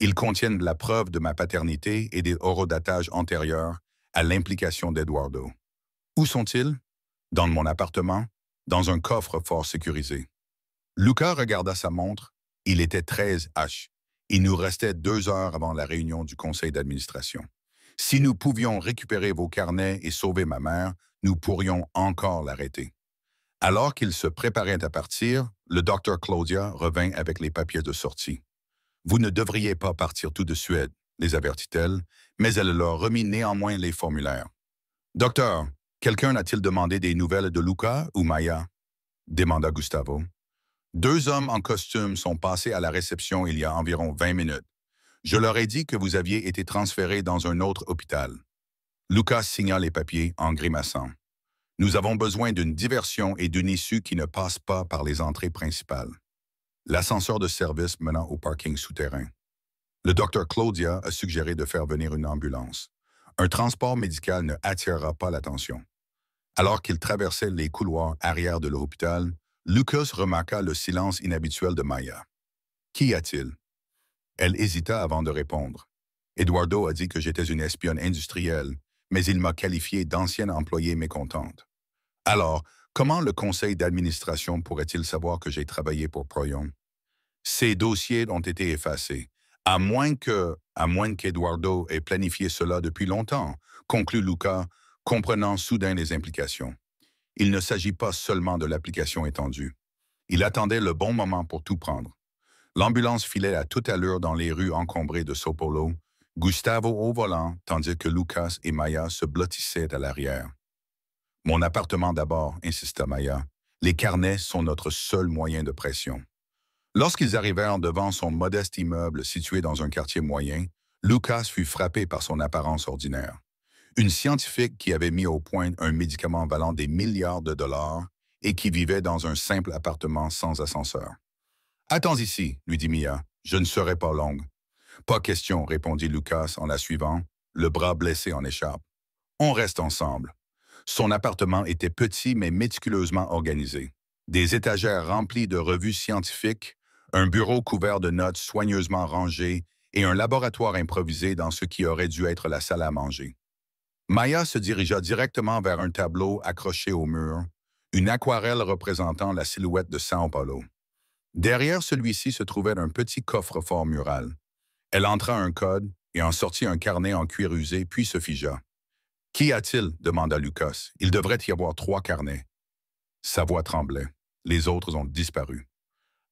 Ils contiennent la preuve de ma paternité et des horodatages antérieurs à l'implication d'Eduardo. Où sont-ils? Dans mon appartement, dans un coffre fort sécurisé. Lucas regarda sa montre. Il était 13 H. Il nous restait 2 heures avant la réunion du conseil d'administration. Si nous pouvions récupérer vos carnets et sauver ma mère, nous pourrions encore l'arrêter. Alors qu'il se préparait à partir, le docteur Claudia revint avec les papiers de sortie. « Vous ne devriez pas partir tout de suite », les avertit-elle, mais elle leur remit néanmoins les formulaires. « Docteur, quelqu'un a-t-il demandé des nouvelles de Lucas ou Maya ?» demanda Gustavo. « 2 hommes en costume sont passés à la réception il y a environ 20 minutes. Je leur ai dit que vous aviez été transféré dans un autre hôpital. » Lucas signa les papiers en grimaçant. « Nous avons besoin d'une diversion et d'une issue qui ne passe pas par les entrées principales. » L'ascenseur de service menant au parking souterrain. Le docteur Claudia a suggéré de faire venir une ambulance. Un transport médical ne attirera pas l'attention. Alors qu'il traversait les couloirs arrière de l'hôpital, Lucas remarqua le silence inhabituel de Maya. « Qu'y a-t-il? » Elle hésita avant de répondre. « Eduardo a dit que j'étais une espionne industrielle, mais il m'a qualifiée d'ancienne employée mécontente. Alors, comment le conseil d'administration pourrait-il savoir que j'ai travaillé pour Proyon? Ces dossiers ont été effacés, à moins qu'Eduardo ait planifié cela depuis longtemps, conclut Lucas, comprenant soudain les implications. Il ne s'agit pas seulement de l'application étendue. Il attendait le bon moment pour tout prendre. L'ambulance filait à toute allure dans les rues encombrées de Sao Paulo, Gustavo au volant, tandis que Lucas et Maya se blottissaient à l'arrière. « Mon appartement d'abord », insista Maya. « Les carnets sont notre seul moyen de pression. » Lorsqu'ils arrivèrent devant son modeste immeuble situé dans un quartier moyen, Lucas fut frappé par son apparence ordinaire. Une scientifique qui avait mis au point un médicament valant des milliards de dollars et qui vivait dans un simple appartement sans ascenseur. « Attends ici », lui dit Mia, « je ne serai pas longue. »« Pas question », répondit Lucas en la suivant, le bras blessé en écharpe. « On reste ensemble. » Son appartement était petit mais méticuleusement organisé. Des étagères remplies de revues scientifiques, un bureau couvert de notes soigneusement rangées et un laboratoire improvisé dans ce qui aurait dû être la salle à manger. Maya se dirigea directement vers un tableau accroché au mur, une aquarelle représentant la silhouette de Sao Paulo. Derrière celui-ci se trouvait un petit coffre-fort mural. Elle entra un code et en sortit un carnet en cuir usé, puis se figea. « Qu'y a-t-il? » demanda Lucas. « Il devrait y avoir 3 carnets. » Sa voix tremblait. Les autres ont disparu.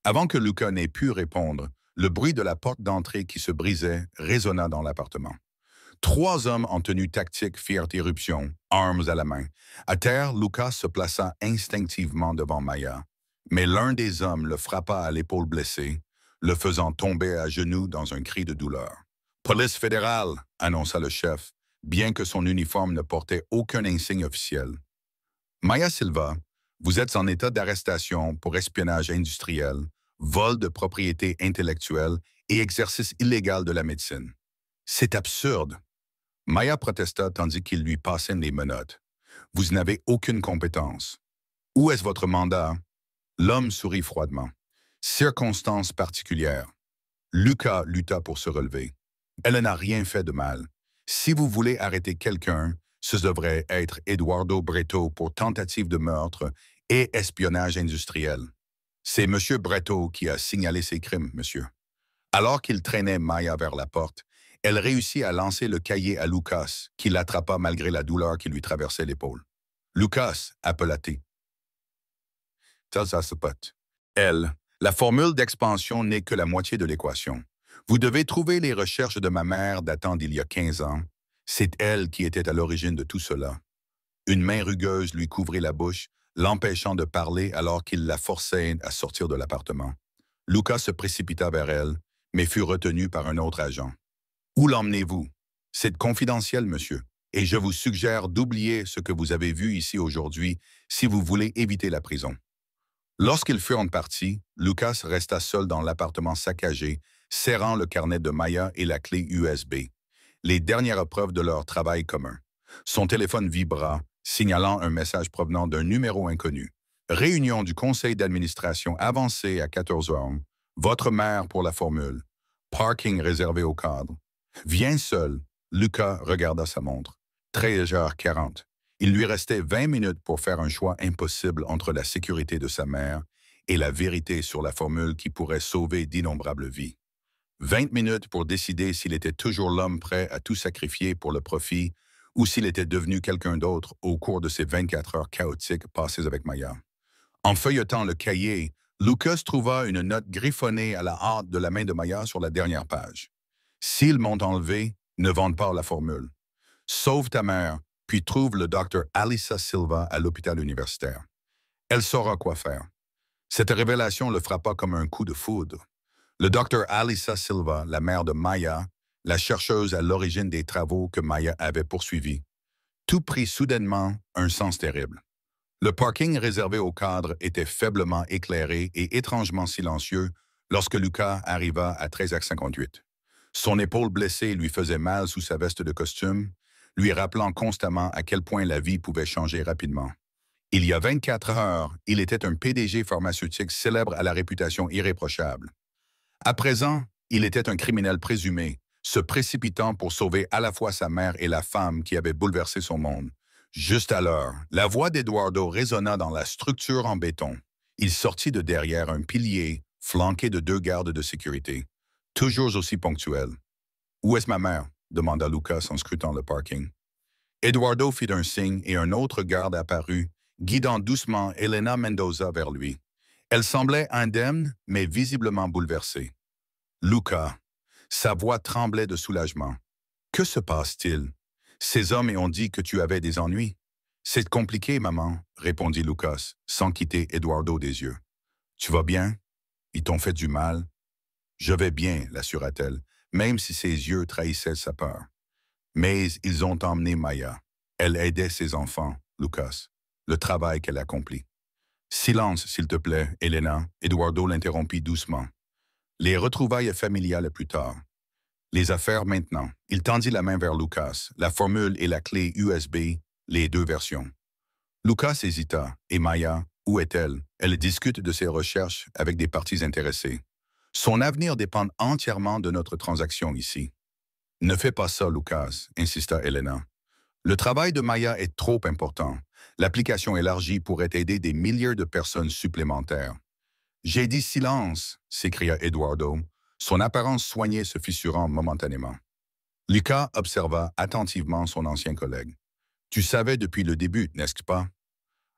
Avant que Lucas n'ait pu répondre, le bruit de la porte d'entrée qui se brisait résonna dans l'appartement. 3 hommes en tenue tactique firent éruption, armes à la main. À terre, Lucas se plaça instinctivement devant Maya. Mais l'un des hommes le frappa à l'épaule blessée, le faisant tomber à genoux dans un cri de douleur. « Police fédérale !» annonça le chef, bien que son uniforme ne portait aucun insigne officiel. « Maya Silva, vous êtes en état d'arrestation pour espionnage industriel, vol de propriété intellectuelle et exercice illégal de la médecine. C'est absurde. Maya protesta tandis qu'il lui passait les menottes. Vous n'avez aucune compétence. Où est votre mandat? L'homme sourit froidement. Circonstances particulières. Lucas lutta pour se relever. Elle n'a rien fait de mal. Si vous voulez arrêter quelqu'un, ce devrait être Eduardo Bretto pour tentative de meurtre et espionnage industriel. C'est M. Bretto qui a signalé ces crimes, monsieur. Alors qu'il traînait Maya vers la porte, elle réussit à lancer le cahier à Lucas, qui l'attrapa malgré la douleur qui lui traversait l'épaule. Lucas, appela-t-il. Ça se pote. Elle, la formule d'expansion n'est que la moitié de l'équation. Vous devez trouver les recherches de ma mère datant d'il y a 15 ans. C'est elle qui était à l'origine de tout cela. Une main rugueuse lui couvrit la bouche, l'empêchant de parler alors qu'il la forçait à sortir de l'appartement. Lucas se précipita vers elle, mais fut retenu par un autre agent. « Où l'emmenez-vous? C'est confidentiel, monsieur, et je vous suggère d'oublier ce que vous avez vu ici aujourd'hui si vous voulez éviter la prison. » Lorsqu'ils furent partis, Lucas resta seul dans l'appartement saccagé, serrant le carnet de Maya et la clé USB, les dernières preuves de leur travail commun. Son téléphone vibra, signalant un message provenant d'un numéro inconnu. Réunion du conseil d'administration avancée à 14 heures. Votre mère pour la formule. Parking réservé au cadre. Viens seul. Lucas regarda sa montre. 13h40. Il lui restait 20 minutes pour faire un choix impossible entre la sécurité de sa mère et la vérité sur la formule qui pourrait sauver d'innombrables vies. 20 minutes pour décider s'il était toujours l'homme prêt à tout sacrifier pour le profit ou s'il était devenu quelqu'un d'autre au cours de ces 24 heures chaotiques passées avec Maya. En feuilletant le cahier, Lucas trouva une note griffonnée à la hâte de la main de Maya sur la dernière page. « S'ils m'ont enlevé, ne vende pas la formule. Sauve ta mère, puis trouve le docteur Alissa Silva à l'hôpital universitaire. Elle saura quoi faire. » Cette révélation le frappa comme un coup de foudre. Le docteur Alissa Silva, la mère de Maya, la chercheuse à l'origine des travaux que Maya avait poursuivis, tout prit soudainement un sens terrible. Le parking réservé aux cadres était faiblement éclairé et étrangement silencieux lorsque Lucas arriva à 13h58. Son épaule blessée lui faisait mal sous sa veste de costume, lui rappelant constamment à quel point la vie pouvait changer rapidement. Il y a 24 heures, il était un PDG pharmaceutique célèbre à la réputation irréprochable. À présent, il était un criminel présumé, se précipitant pour sauver à la fois sa mère et la femme qui avait bouleversé son monde. Juste alors, la voix d'Eduardo résonna dans la structure en béton. Il sortit de derrière un pilier, flanqué de 2 gardes de sécurité, toujours aussi ponctuels. « Où est ma mère? » demanda Lucas en scrutant le parking. Eduardo fit un signe et un autre garde apparut, guidant doucement Elena Mendoza vers lui. Elle semblait indemne, mais visiblement bouleversée. « Lucas !» Sa voix tremblait de soulagement. « Que se passe-t-il? Ces hommes ont dit que tu avais des ennuis. »« C'est compliqué, maman, » répondit Lucas, sans quitter Eduardo des yeux. « Tu vas bien? Ils t'ont fait du mal? »« Je vais bien, » l'assura-t-elle, même si ses yeux trahissaient sa peur. Mais ils ont emmené Maya. Elle aidait ses enfants, Lucas, le travail qu'elle accomplit. « Silence, s'il te plaît, Elena, » Eduardo l'interrompit doucement. « Les retrouvailles familiales plus tard. Les affaires maintenant. » Il tendit la main vers Lucas, la formule et la clé USB, les 2 versions. Lucas hésita. Et Maya, où est-elle? Elle discute de ses recherches avec des parties intéressées. Son avenir dépend entièrement de notre transaction ici. Ne fais pas ça, Lucas, insista Elena. Le travail de Maya est trop important. L'application élargie pourrait aider des milliers de personnes supplémentaires. J'ai dit silence, s'écria Eduardo, son apparence soignée se fissurant momentanément. Lucas observa attentivement son ancien collègue. Tu savais depuis le début, n'est-ce pas?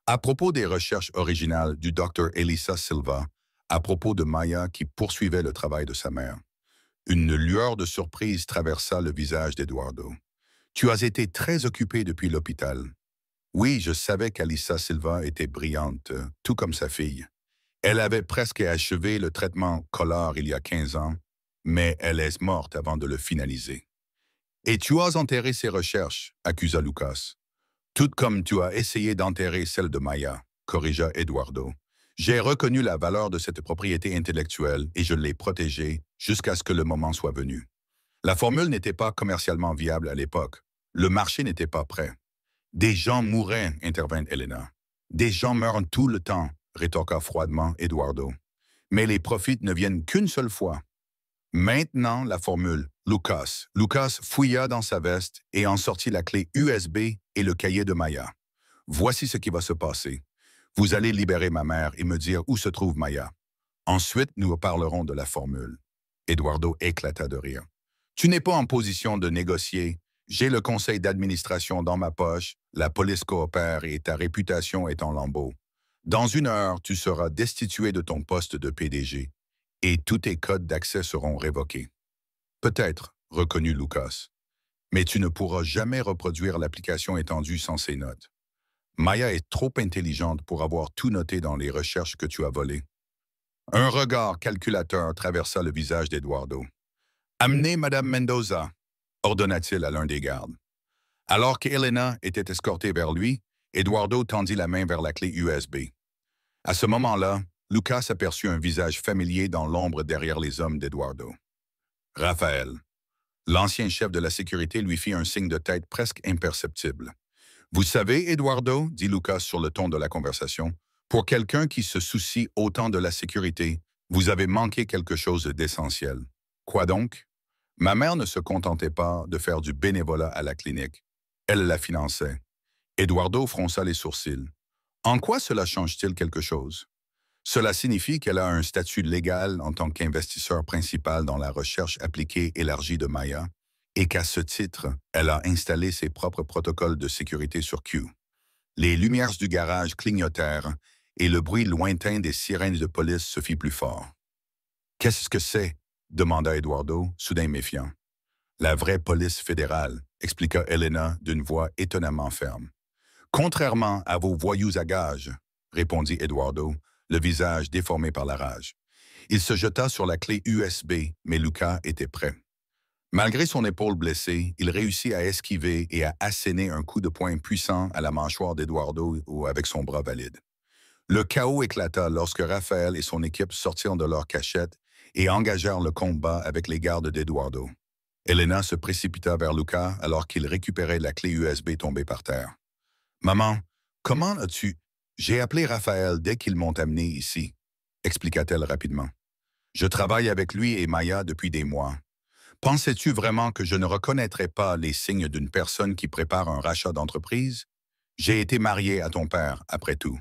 À propos des recherches originales du docteur Elissa Silva, à propos de Maya qui poursuivait le travail de sa mère. Une lueur de surprise traversa le visage d'Eduardo. Tu as été très occupé depuis l'hôpital. Oui, je savais qu'Alissa Silva était brillante, tout comme sa fille. Elle avait presque achevé le traitement Collard il y a 15 ans, mais elle est morte avant de le finaliser. Et tu as enterré ses recherches, accusa Lucas. Tout comme tu as essayé d'enterrer celle de Maya, corrigea Eduardo. J'ai reconnu la valeur de cette propriété intellectuelle et je l'ai protégée jusqu'à ce que le moment soit venu. La formule n'était pas commercialement viable à l'époque. Le marché n'était pas prêt. Des gens mouraient, intervint Elena. Des gens meurent tout le temps, rétorqua froidement Eduardo. Mais les profits ne viennent qu'une seule fois. Maintenant, la formule. Lucas. Lucas fouilla dans sa veste et en sortit la clé USB et le cahier de Maya. Voici ce qui va se passer. Vous allez libérer ma mère et me dire où se trouve Maya. Ensuite, nous parlerons de la formule. Eduardo éclata de rire. Tu n'es pas en position de négocier. J'ai le conseil d'administration dans ma poche, la police coopère et ta réputation est en lambeaux. Dans 1 heure, tu seras destitué de ton poste de PDG et tous tes codes d'accès seront révoqués. Peut-être, reconnut Lucas, mais tu ne pourras jamais reproduire l'application étendue sans ces notes. Maya est trop intelligente pour avoir tout noté dans les recherches que tu as volées. Un regard calculateur traversa le visage d'Eduardo. « Amenez Madame Mendoza », ordonna-t-il à l'un des gardes. Alors qu'Elena était escortée vers lui, Eduardo tendit la main vers la clé USB. À ce moment-là, Lucas aperçut un visage familier dans l'ombre derrière les hommes d'Eduardo. Raphaël. L'ancien chef de la sécurité lui fit un signe de tête presque imperceptible. « Vous savez, Eduardo, dit Lucas sur le ton de la conversation, pour quelqu'un qui se soucie autant de la sécurité, vous avez manqué quelque chose d'essentiel. Quoi donc? Ma mère ne se contentait pas de faire du bénévolat à la clinique. Elle la finançait. Eduardo fronça les sourcils. En quoi cela change-t-il quelque chose? Cela signifie qu'elle a un statut légal en tant qu'investisseur principal dans la recherche appliquée élargie de Maya et qu'à ce titre, elle a installé ses propres protocoles de sécurité sur Q. Les lumières du garage clignotèrent et le bruit lointain des sirènes de police se fit plus fort. « Qu'est-ce que c'est? » demanda Eduardo, soudain méfiant. « La vraie police fédérale, » expliqua Elena d'une voix étonnamment ferme. « Contrairement à vos voyous à gages, » répondit Eduardo, le visage déformé par la rage. Il se jeta sur la clé USB, mais Lucas était prêt. Malgré son épaule blessée, il réussit à esquiver et à asséner un coup de poing puissant à la mâchoire d'Eduardo avec son bras valide. Le chaos éclata lorsque Raphaël et son équipe sortirent de leur cachette et engagèrent le combat avec les gardes d'Eduardo. Elena se précipita vers Lucas alors qu'il récupérait la clé USB tombée par terre. « Maman, comment as-tu... » « J'ai appelé Raphaël dès qu'ils m'ont amené ici, » expliqua-t-elle rapidement. « Je travaille avec lui et Maya depuis des mois. Pensais-tu vraiment que je ne reconnaîtrais pas les signes d'une personne qui prépare un rachat d'entreprise? J'ai été marié à ton père, après tout. »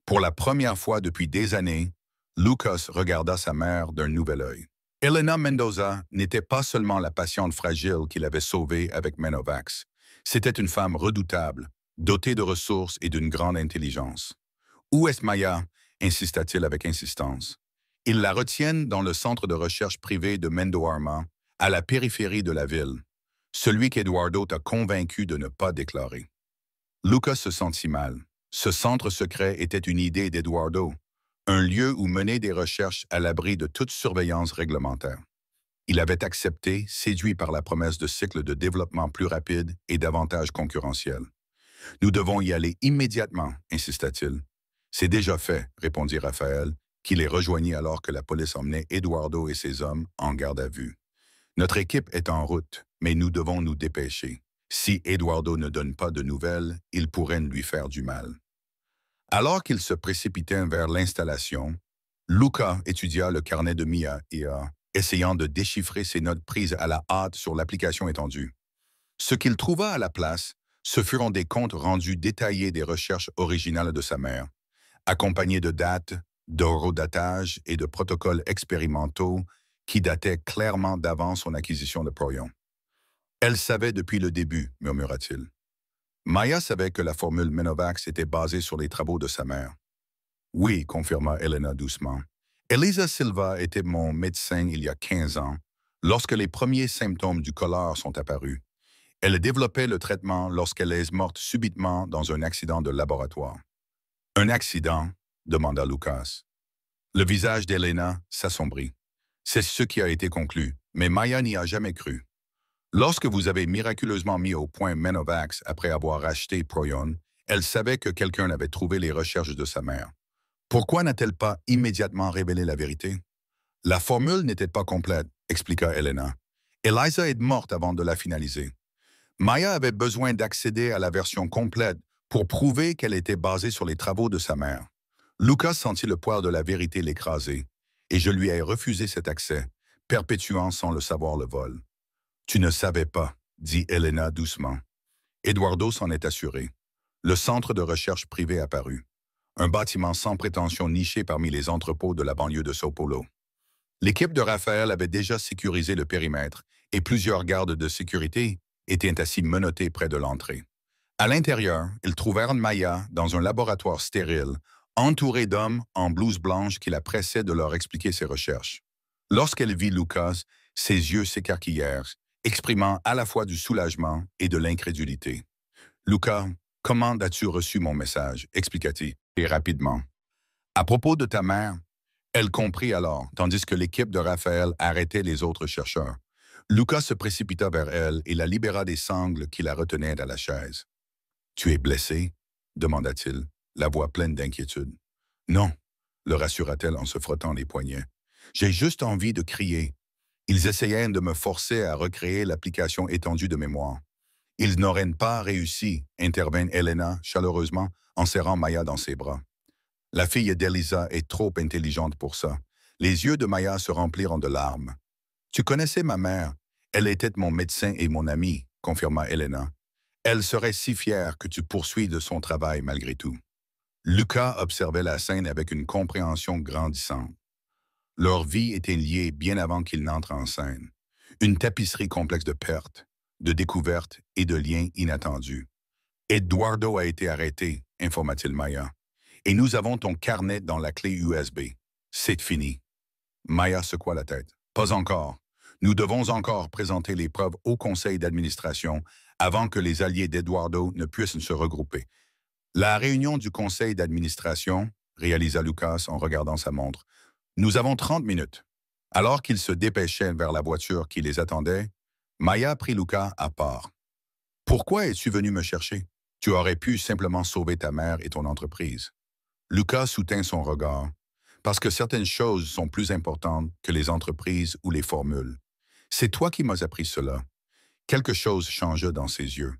Pour la première fois depuis des années, Lucas regarda sa mère d'un nouvel œil. Elena Mendoza n'était pas seulement la patiente fragile qu'il avait sauvée avec Menovax. C'était une femme redoutable, dotée de ressources et d'une grande intelligence. « Où est Maya? » insista-t-il avec insistance. « Ils la retiennent dans le centre de recherche privé de Mendo Arma, à la périphérie de la ville, celui qu'Eduardo t'a convaincu de ne pas déclarer. » Lucas se sentit mal. Ce centre secret était une idée d'Eduardo, un lieu où mener des recherches à l'abri de toute surveillance réglementaire. Il avait accepté, séduit par la promesse de cycles de développement plus rapides et davantage concurrentiels. « Nous devons y aller immédiatement, » insista-t-il. « C'est déjà fait, » répondit Raphaël, qui les rejoignit alors que la police emmenait Eduardo et ses hommes en garde à vue. « Notre équipe est en route, mais nous devons nous dépêcher. Si Eduardo ne donne pas de nouvelles, il pourrait lui faire du mal. » Alors qu'ils se précipitaient vers l'installation, Lucas étudia le carnet de Mia, essayant de déchiffrer ses notes prises à la hâte sur l'application étendue. Ce qu'il trouva à la place, ce furent des comptes rendus détaillés des recherches originales de sa mère, accompagnés de dates, d'horodatage et de protocoles expérimentaux qui dataient clairement d'avant son acquisition de Proyon. « Elle savait depuis le début, » murmura-t-il. Maya savait que la formule Menovax était basée sur les travaux de sa mère. « Oui, » confirma Elena doucement. « Elisa Silva était mon médecin il y a 15 ans, lorsque les premiers symptômes du choléra sont apparus. Elle développait le traitement lorsqu'elle est morte subitement dans un accident de laboratoire. »« Un accident ?» demanda Lucas. Le visage d'Elena s'assombrit. C'est ce qui a été conclu, mais Maya n'y a jamais cru. Lorsque vous avez miraculeusement mis au point Menovax après avoir acheté Proyon, elle savait que quelqu'un avait trouvé les recherches de sa mère. Pourquoi n'a-t-elle pas immédiatement révélé la vérité? La formule n'était pas complète, expliqua Elena. Eliza est morte avant de la finaliser. Maya avait besoin d'accéder à la version complète pour prouver qu'elle était basée sur les travaux de sa mère. Lucas sentit le poids de la vérité l'écraser, et je lui ai refusé cet accès, perpétuant sans le savoir le vol. « Tu ne savais pas », dit Elena doucement. Eduardo s'en est assuré. Le centre de recherche privé apparut. Un bâtiment sans prétention niché parmi les entrepôts de la banlieue de São Paulo. L'équipe de Raphaël avait déjà sécurisé le périmètre et plusieurs gardes de sécurité étaient assis menottés près de l'entrée. À l'intérieur, ils trouvèrent Maya dans un laboratoire stérile, entourée d'hommes en blouse blanche qui la pressaient de leur expliquer ses recherches. Lorsqu'elle vit Lucas, ses yeux s'écarquillèrent, exprimant à la fois du soulagement et de l'incrédulité. « Lucas, comment as-tu reçu mon message ?» expliqua-t-il, et rapidement. « À propos de ta mère, elle comprit alors, tandis que l'équipe de Raphaël arrêtait les autres chercheurs. Lucas se précipita vers elle et la libéra des sangles qui la retenaient à la chaise. « Tu es blessé ?» demanda-t-il, la voix pleine d'inquiétude. « Non », le rassura-t-elle en se frottant les poignets. « J'ai juste envie de crier. Ils essayaient de me forcer à recréer l'application étendue de mémoire. Ils n'auraient pas réussi, intervint Elena chaleureusement en serrant Maya dans ses bras. La fille d'Elisa est trop intelligente pour ça. Les yeux de Maya se remplirent de larmes. « Tu connaissais ma mère. Elle était mon médecin et mon amie, » confirma Elena. « Elle serait si fière que tu poursuives son travail malgré tout. » Lucas observait la scène avec une compréhension grandissante. Leur vie était liée bien avant qu'ils n'entrent en scène. Une tapisserie complexe de pertes, de découvertes et de liens inattendus. « Eduardo a été arrêté », informa-t-il Maya. « Et nous avons ton carnet dans la clé USB. C'est fini. » Maya secoua la tête. « Pas encore. Nous devons encore présenter les preuves au conseil d'administration avant que les alliés d'Eduardo ne puissent se regrouper. » La réunion du conseil d'administration, réalisa Lucas en regardant sa montre. Nous avons 30 minutes. Alors qu'ils se dépêchaient vers la voiture qui les attendait, Maya prit Lucas à part. « Pourquoi es-tu venu me chercher? Tu aurais pu simplement sauver ta mère et ton entreprise. » Lucas soutint son regard. « Parce que certaines choses sont plus importantes que les entreprises ou les formules. C'est toi qui m'as appris cela. » Quelque chose changea dans ses yeux.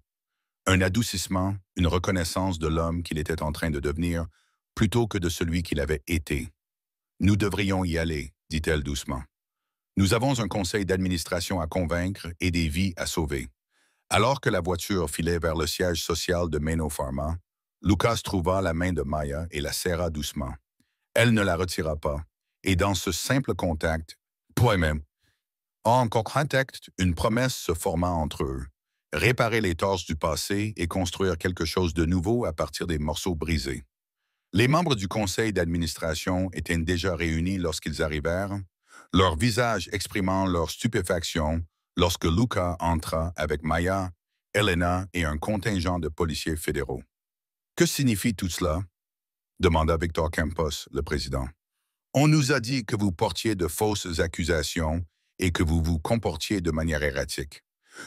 Un adoucissement, une reconnaissance de l'homme qu'il était en train de devenir, plutôt que de celui qu'il avait été. « Nous devrions y aller, » dit-elle doucement. « Nous avons un conseil d'administration à convaincre et des vies à sauver. » Alors que la voiture filait vers le siège social de Meno Pharma, Lucas trouva la main de Maya et la serra doucement. Elle ne la retira pas, et dans ce simple contact, en contact, une promesse se forma entre eux. Réparer les torts du passé et construire quelque chose de nouveau à partir des morceaux brisés. Les membres du conseil d'administration étaient déjà réunis lorsqu'ils arrivèrent, leur visage exprimant leur stupéfaction lorsque Lucas entra avec Maya, Elena et un contingent de policiers fédéraux. « Que signifie tout cela ?» demanda Victor Campos, le président. « On nous a dit que vous portiez de fausses accusations et que vous vous comportiez de manière erratique.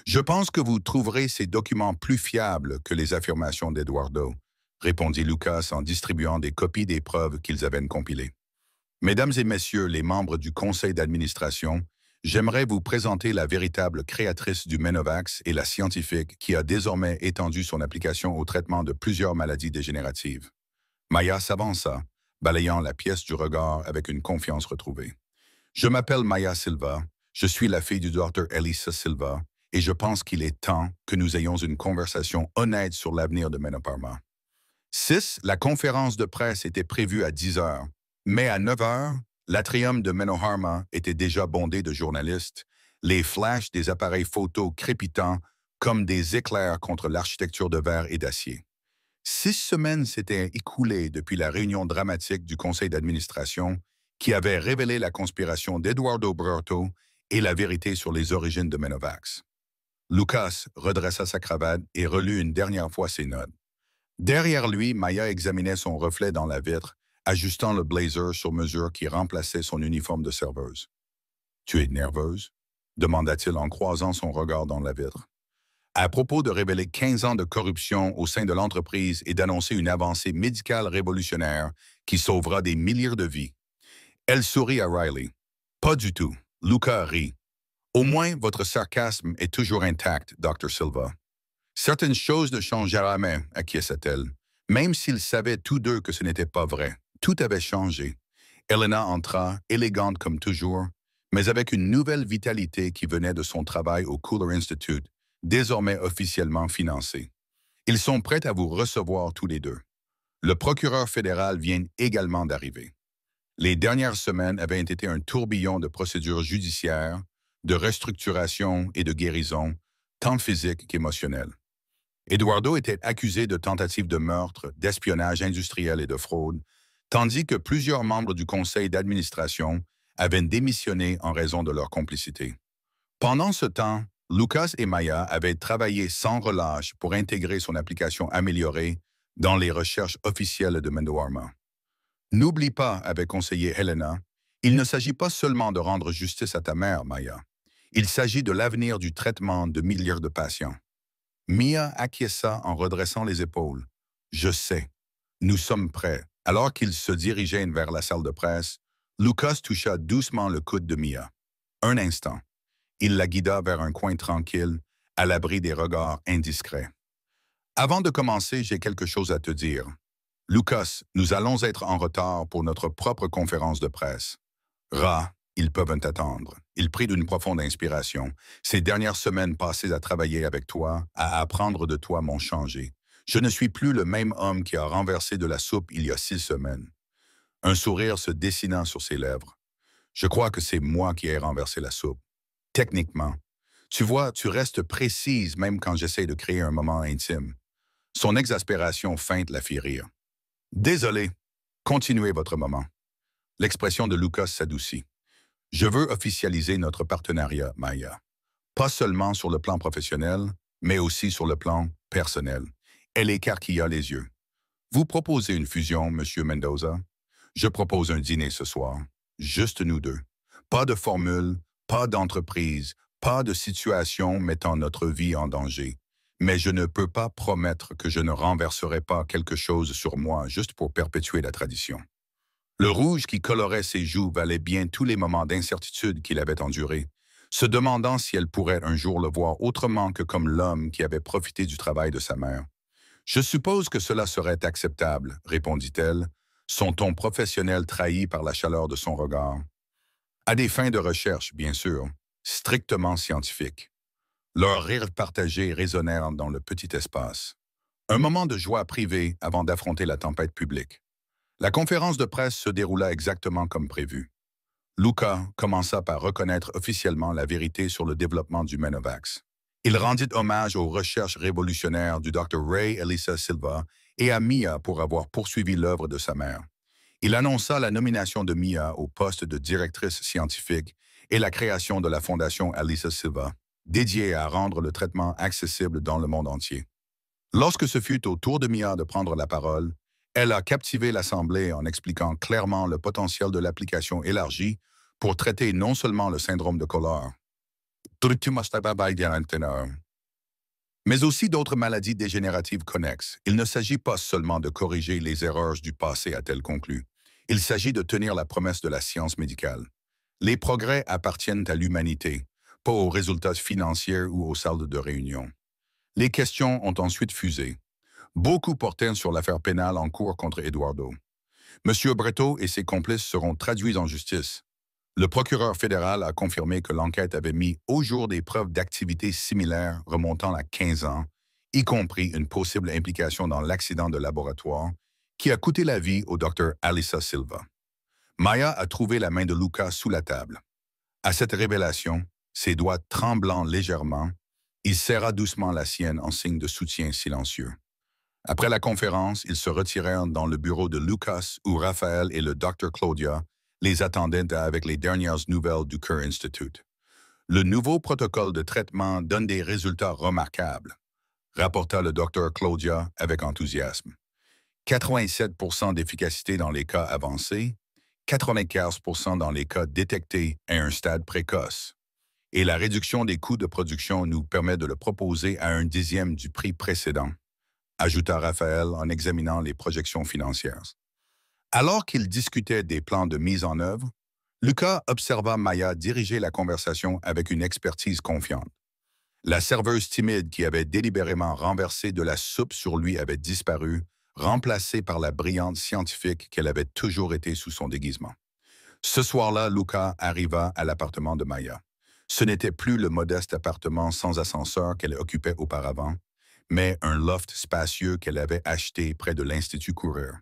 Je pense que vous trouverez ces documents plus fiables que les affirmations d'Eduardo, » répondit Lucas en distribuant des copies des preuves qu'ils avaient compilées. « Mesdames et messieurs les membres du conseil d'administration, j'aimerais vous présenter la véritable créatrice du Menovax et la scientifique qui a désormais étendu son application au traitement de plusieurs maladies dégénératives. » Maya s'avança, balayant la pièce du regard avec une confiance retrouvée. « Je m'appelle Maya Silva, je suis la fille du docteur Elisa Silva, et je pense qu'il est temps que nous ayons une conversation honnête sur l'avenir de Menoparma. » 6. La conférence de presse était prévue à 10 heures, mais à 9 heures, l'atrium de Menoharma était déjà bondé de journalistes, les flashs des appareils photo crépitant comme des éclairs contre l'architecture de verre et d'acier. 6 semaines s'étaient écoulées depuis la réunion dramatique du conseil d'administration qui avait révélé la conspiration d'Eduardo Berto et la vérité sur les origines de Menovax. Lucas redressa sa cravate et relut une dernière fois ses notes. Derrière lui, Maya examinait son reflet dans la vitre, ajustant le blazer sur mesure qui remplaçait son uniforme de serveuse. « Tu es nerveuse ?» demanda-t-il en croisant son regard dans la vitre. À propos de révéler 15 ans de corruption au sein de l'entreprise et d'annoncer une avancée médicale révolutionnaire qui sauvera des milliers de vies. Elle sourit à Riley. « Pas du tout. » Lucas rit. Au moins, votre sarcasme est toujours intact, Dr. Silva. Certaines choses ne changent jamais, acquiesça-t-elle. Même s'ils savaient tous deux que ce n'était pas vrai. Tout avait changé. Helena entra, élégante comme toujours, mais avec une nouvelle vitalité qui venait de son travail au Cooler Institute, désormais officiellement financé. Ils sont prêts à vous recevoir tous les deux. Le procureur fédéral vient également d'arriver. Les dernières semaines avaient été un tourbillon de procédures judiciaires, de restructuration et de guérison, tant physique qu'émotionnelle. Eduardo était accusé de tentative de meurtre, d'espionnage industriel et de fraude, tandis que plusieurs membres du conseil d'administration avaient démissionné en raison de leur complicité. Pendant ce temps, Lucas et Maya avaient travaillé sans relâche pour intégrer son application améliorée dans les recherches officielles de Mendoarma. N'oublie pas, avait conseillé Helena, il ne s'agit pas seulement de rendre justice à ta mère, Maya. Il s'agit de l'avenir du traitement de milliers de patients. Mia acquiesça en redressant les épaules. Je sais. Nous sommes prêts. Alors qu'ils se dirigeaient vers la salle de presse, Lucas toucha doucement le coude de Mia. Un instant. Il la guida vers un coin tranquille, à l'abri des regards indiscrets. Avant de commencer, j'ai quelque chose à te dire. Lucas, nous allons être en retard pour notre propre conférence de presse. Ils peuvent t'attendre. Il prit d'une profonde inspiration. Ces dernières semaines passées à travailler avec toi, à apprendre de toi m'ont changé. Je ne suis plus le même homme qui a renversé de la soupe il y a 6 semaines. Un sourire se dessina sur ses lèvres. Je crois que c'est moi qui ai renversé la soupe. Techniquement. Tu vois, tu restes précise même quand j'essaie de créer un moment intime. Son exaspération feinte la fit rire. Désolé. Continuez votre moment. L'expression de Lucas s'adoucit. Je veux officialiser notre partenariat, Maya. Pas seulement sur le plan professionnel, mais aussi sur le plan personnel. Elle écarquilla les yeux. Vous proposez une fusion, Monsieur Mendoza? Je propose un dîner ce soir. Juste nous deux. Pas de formule, pas d'entreprise, pas de situation mettant notre vie en danger. Mais je ne peux pas promettre que je ne renverserai pas quelque chose sur moi juste pour perpétuer la tradition. Le rouge qui colorait ses joues valait bien tous les moments d'incertitude qu'il avait endurés, se demandant si elle pourrait un jour le voir autrement que comme l'homme qui avait profité du travail de sa mère. « Je suppose que cela serait acceptable, » répondit-elle, son ton professionnel trahi par la chaleur de son regard. « À des fins de recherche, bien sûr, strictement scientifiques. » Leurs rires partagés résonnèrent dans le petit espace. Un moment de joie privée avant d'affronter la tempête publique. La conférence de presse se déroula exactement comme prévu. Luca commença par reconnaître officiellement la vérité sur le développement du Menovax. Il rendit hommage aux recherches révolutionnaires du Dr. Ray Elisa Silva et à Mia pour avoir poursuivi l'œuvre de sa mère. Il annonça la nomination de Mia au poste de directrice scientifique et la création de la Fondation Elisa Silva, dédiée à rendre le traitement accessible dans le monde entier. Lorsque ce fut au tour de Mia de prendre la parole, elle a captivé l'Assemblée en expliquant clairement le potentiel de l'application élargie pour traiter non seulement le syndrome de Kolar, mais aussi d'autres maladies dégénératives connexes. Il ne s'agit pas seulement de corriger les erreurs du passé, a-t-elle conclu. Il s'agit de tenir la promesse de la science médicale. Les progrès appartiennent à l'humanité, pas aux résultats financiers ou aux salles de réunion. Les questions ont ensuite fusé. Beaucoup portaient sur l'affaire pénale en cours contre Eduardo. M. Breto et ses complices seront traduits en justice. Le procureur fédéral a confirmé que l'enquête avait mis au jour des preuves d'activités similaires remontant à 15 ans, y compris une possible implication dans l'accident de laboratoire qui a coûté la vie au Dr. Elisa Silva. Maya a trouvé la main de Lucas sous la table. À cette révélation, ses doigts tremblant légèrement, il serra doucement la sienne en signe de soutien silencieux. Après la conférence, ils se retirèrent dans le bureau de Lucas où Raphaël et le Dr. Claudia les attendaient avec les dernières nouvelles du Kerr Institute. Le nouveau protocole de traitement donne des résultats remarquables, rapporta le Dr. Claudia avec enthousiasme. 87% d'efficacité dans les cas avancés, 95% dans les cas détectés à un stade précoce. Et la réduction des coûts de production nous permet de le proposer à 1/10 du prix précédent, ajouta Raphaël en examinant les projections financières. Alors qu'ils discutaient des plans de mise en œuvre, Lucas observa Maya diriger la conversation avec une expertise confiante. La serveuse timide qui avait délibérément renversé de la soupe sur lui avait disparu, remplacée par la brillante scientifique qu'elle avait toujours été sous son déguisement. Ce soir-là, Luca arriva à l'appartement de Maya. Ce n'était plus le modeste appartement sans ascenseur qu'elle occupait auparavant, mais un loft spacieux qu'elle avait acheté près de l'Institut Courir.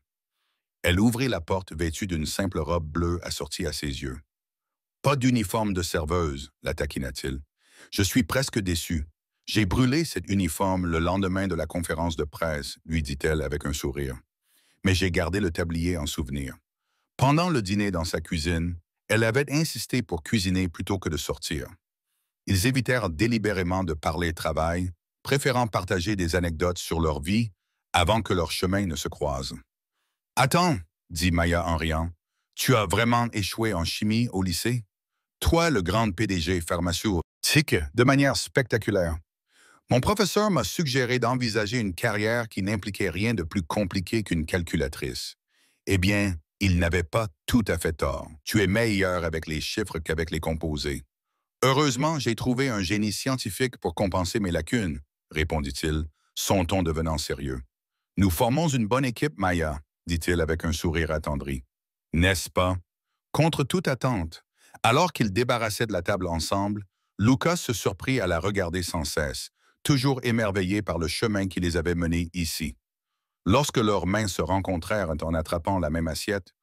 Elle ouvrit la porte vêtue d'une simple robe bleue assortie à ses yeux. Pas d'uniforme de serveuse, la taquina-t-il. Je suis presque déçu. J'ai brûlé cet uniforme le lendemain de la conférence de presse, lui dit-elle avec un sourire. Mais j'ai gardé le tablier en souvenir. Pendant le dîner dans sa cuisine, elle avait insisté pour cuisiner plutôt que de sortir. Ils évitèrent délibérément de parler travail, préférant partager des anecdotes sur leur vie avant que leurs chemins ne se croisent. « Attends, dit Maya en riant, tu as vraiment échoué en chimie au lycée? Toi, le grand PDG pharmaceutique, de manière spectaculaire. Mon professeur m'a suggéré d'envisager une carrière qui n'impliquait rien de plus compliqué qu'une calculatrice. Eh bien, il n'avait pas tout à fait tort. Tu es meilleur avec les chiffres qu'avec les composés. Heureusement, j'ai trouvé un génie scientifique pour compenser mes lacunes, répondit-il, son ton devenant sérieux. Nous formons une bonne équipe, Maya, dit-il avec un sourire attendri. N'est-ce pas? Contre toute attente, alors qu'ils débarrassaient de la table ensemble, Lucas se surprit à la regarder sans cesse, toujours émerveillé par le chemin qui les avait menés ici. Lorsque leurs mains se rencontrèrent en attrapant la même assiette,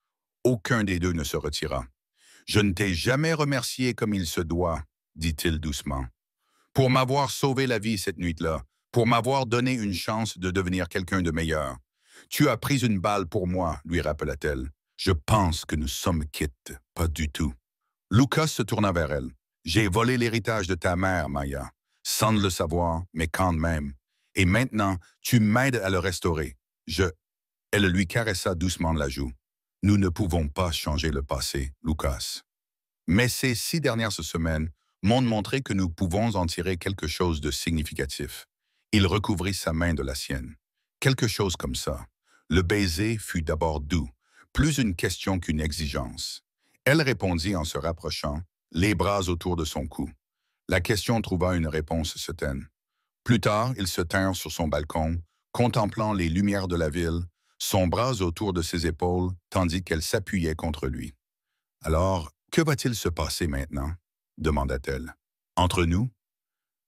aucun des deux ne se retira. « Je ne t'ai jamais remercié comme il se doit, » dit-il doucement. « Pour m'avoir sauvé la vie cette nuit-là, pour m'avoir donné une chance de devenir quelqu'un de meilleur. Tu as pris une balle pour moi, lui rappela-t-elle. Je pense que nous sommes quittes, pas du tout. » Lucas se tourna vers elle. « J'ai volé l'héritage de ta mère, Maya, sans le savoir, mais quand même. Et maintenant, tu m'aides à le restaurer. Elle lui caressa doucement la joue. « Nous ne pouvons pas changer le passé, Lucas. » Mais ces 6 dernières semaines m'ont montré que nous pouvons en tirer quelque chose de significatif. Il recouvrit sa main de la sienne. Quelque chose comme ça. Le baiser fut d'abord doux, plus une question qu'une exigence. Elle répondit en se rapprochant, les bras autour de son cou. La question trouva une réponse certaine. Plus tard, ils se tinrent sur son balcon, contemplant les lumières de la ville, son bras autour de ses épaules, tandis qu'elle s'appuyait contre lui. « Alors, que va-t-il se passer maintenant ?» demanda-t-elle. « Entre nous ?»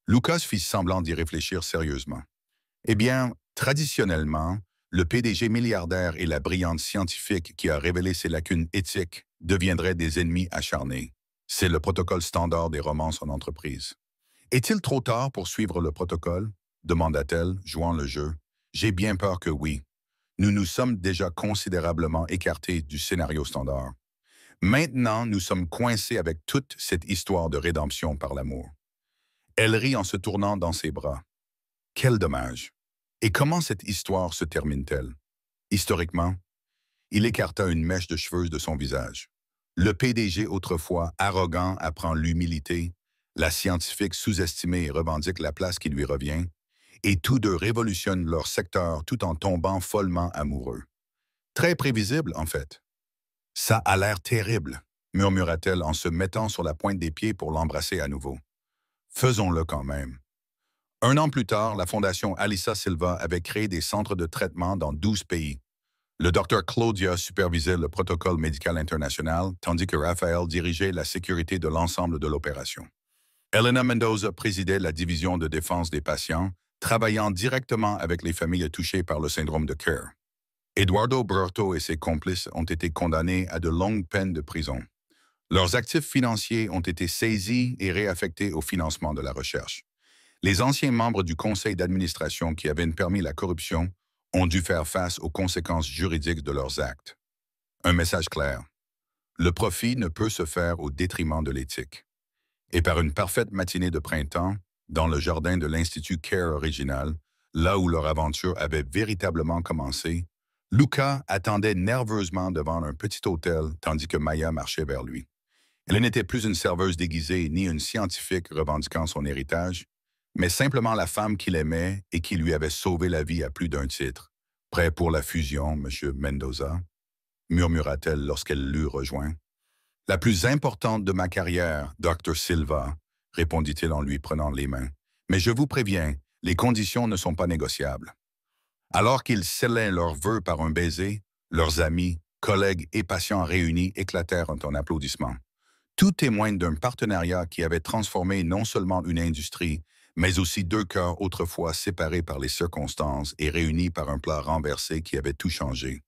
Lucas fit semblant d'y réfléchir sérieusement. « Eh bien, traditionnellement, le PDG milliardaire et la brillante scientifique qui a révélé ses lacunes éthiques deviendraient des ennemis acharnés. C'est le protocole standard des romances en entreprise. « Est-il trop tard pour suivre le protocole ?» demanda-t-elle, jouant le jeu. « J'ai bien peur que oui. Nous nous sommes déjà considérablement écartés du scénario standard. Maintenant, nous sommes coincés avec toute cette histoire de rédemption par l'amour. » Elle rit en se tournant dans ses bras. Quel dommage! Et comment cette histoire se termine-t-elle? Historiquement, il écarta une mèche de cheveux de son visage. Le PDG autrefois arrogant apprend l'humilité, la scientifique sous-estimée revendique la place qui lui revient, et tous deux révolutionnent leur secteur tout en tombant follement amoureux. Très prévisible, en fait. « Ça a l'air terrible, » murmura-t-elle en se mettant sur la pointe des pieds pour l'embrasser à nouveau. « Faisons-le quand même. » 1 an plus tard, la Fondation Alissa Silva avait créé des centres de traitement dans 12 pays. Le docteur Claudia supervisait le protocole médical international, tandis que Raphaël dirigeait la sécurité de l'ensemble de l'opération. Elena Mendoza présidait la division de défense des patients, travaillant directement avec les familles touchées par le syndrome de Kerr. Eduardo Berto et ses complices ont été condamnés à de longues peines de prison. Leurs actifs financiers ont été saisis et réaffectés au financement de la recherche. Les anciens membres du conseil d'administration qui avaient permis la corruption ont dû faire face aux conséquences juridiques de leurs actes. Un message clair. Le profit ne peut se faire au détriment de l'éthique. Et par une parfaite matinée de printemps, dans le jardin de l'Institut Kerr original, là où leur aventure avait véritablement commencé, Lucas attendait nerveusement devant un petit hôtel tandis que Maya marchait vers lui. Elle n'était plus une serveuse déguisée ni une scientifique revendiquant son héritage, mais simplement la femme qu'il aimait et qui lui avait sauvé la vie à plus d'un titre. « Prêt pour la fusion, Monsieur Mendoza ?» murmura-t-elle lorsqu'elle l'eut rejoint. La plus importante de ma carrière, Dr. Silva, répondit-il en lui prenant les mains. Mais je vous préviens, les conditions ne sont pas négociables. Alors qu'ils scellaient leurs vœux par un baiser, leurs amis, collègues et patients réunis éclatèrent en applaudissements. Tout témoigne d'un partenariat qui avait transformé non seulement une industrie, mais aussi deux cœurs autrefois séparés par les circonstances et réunis par un plat renversé qui avait tout changé.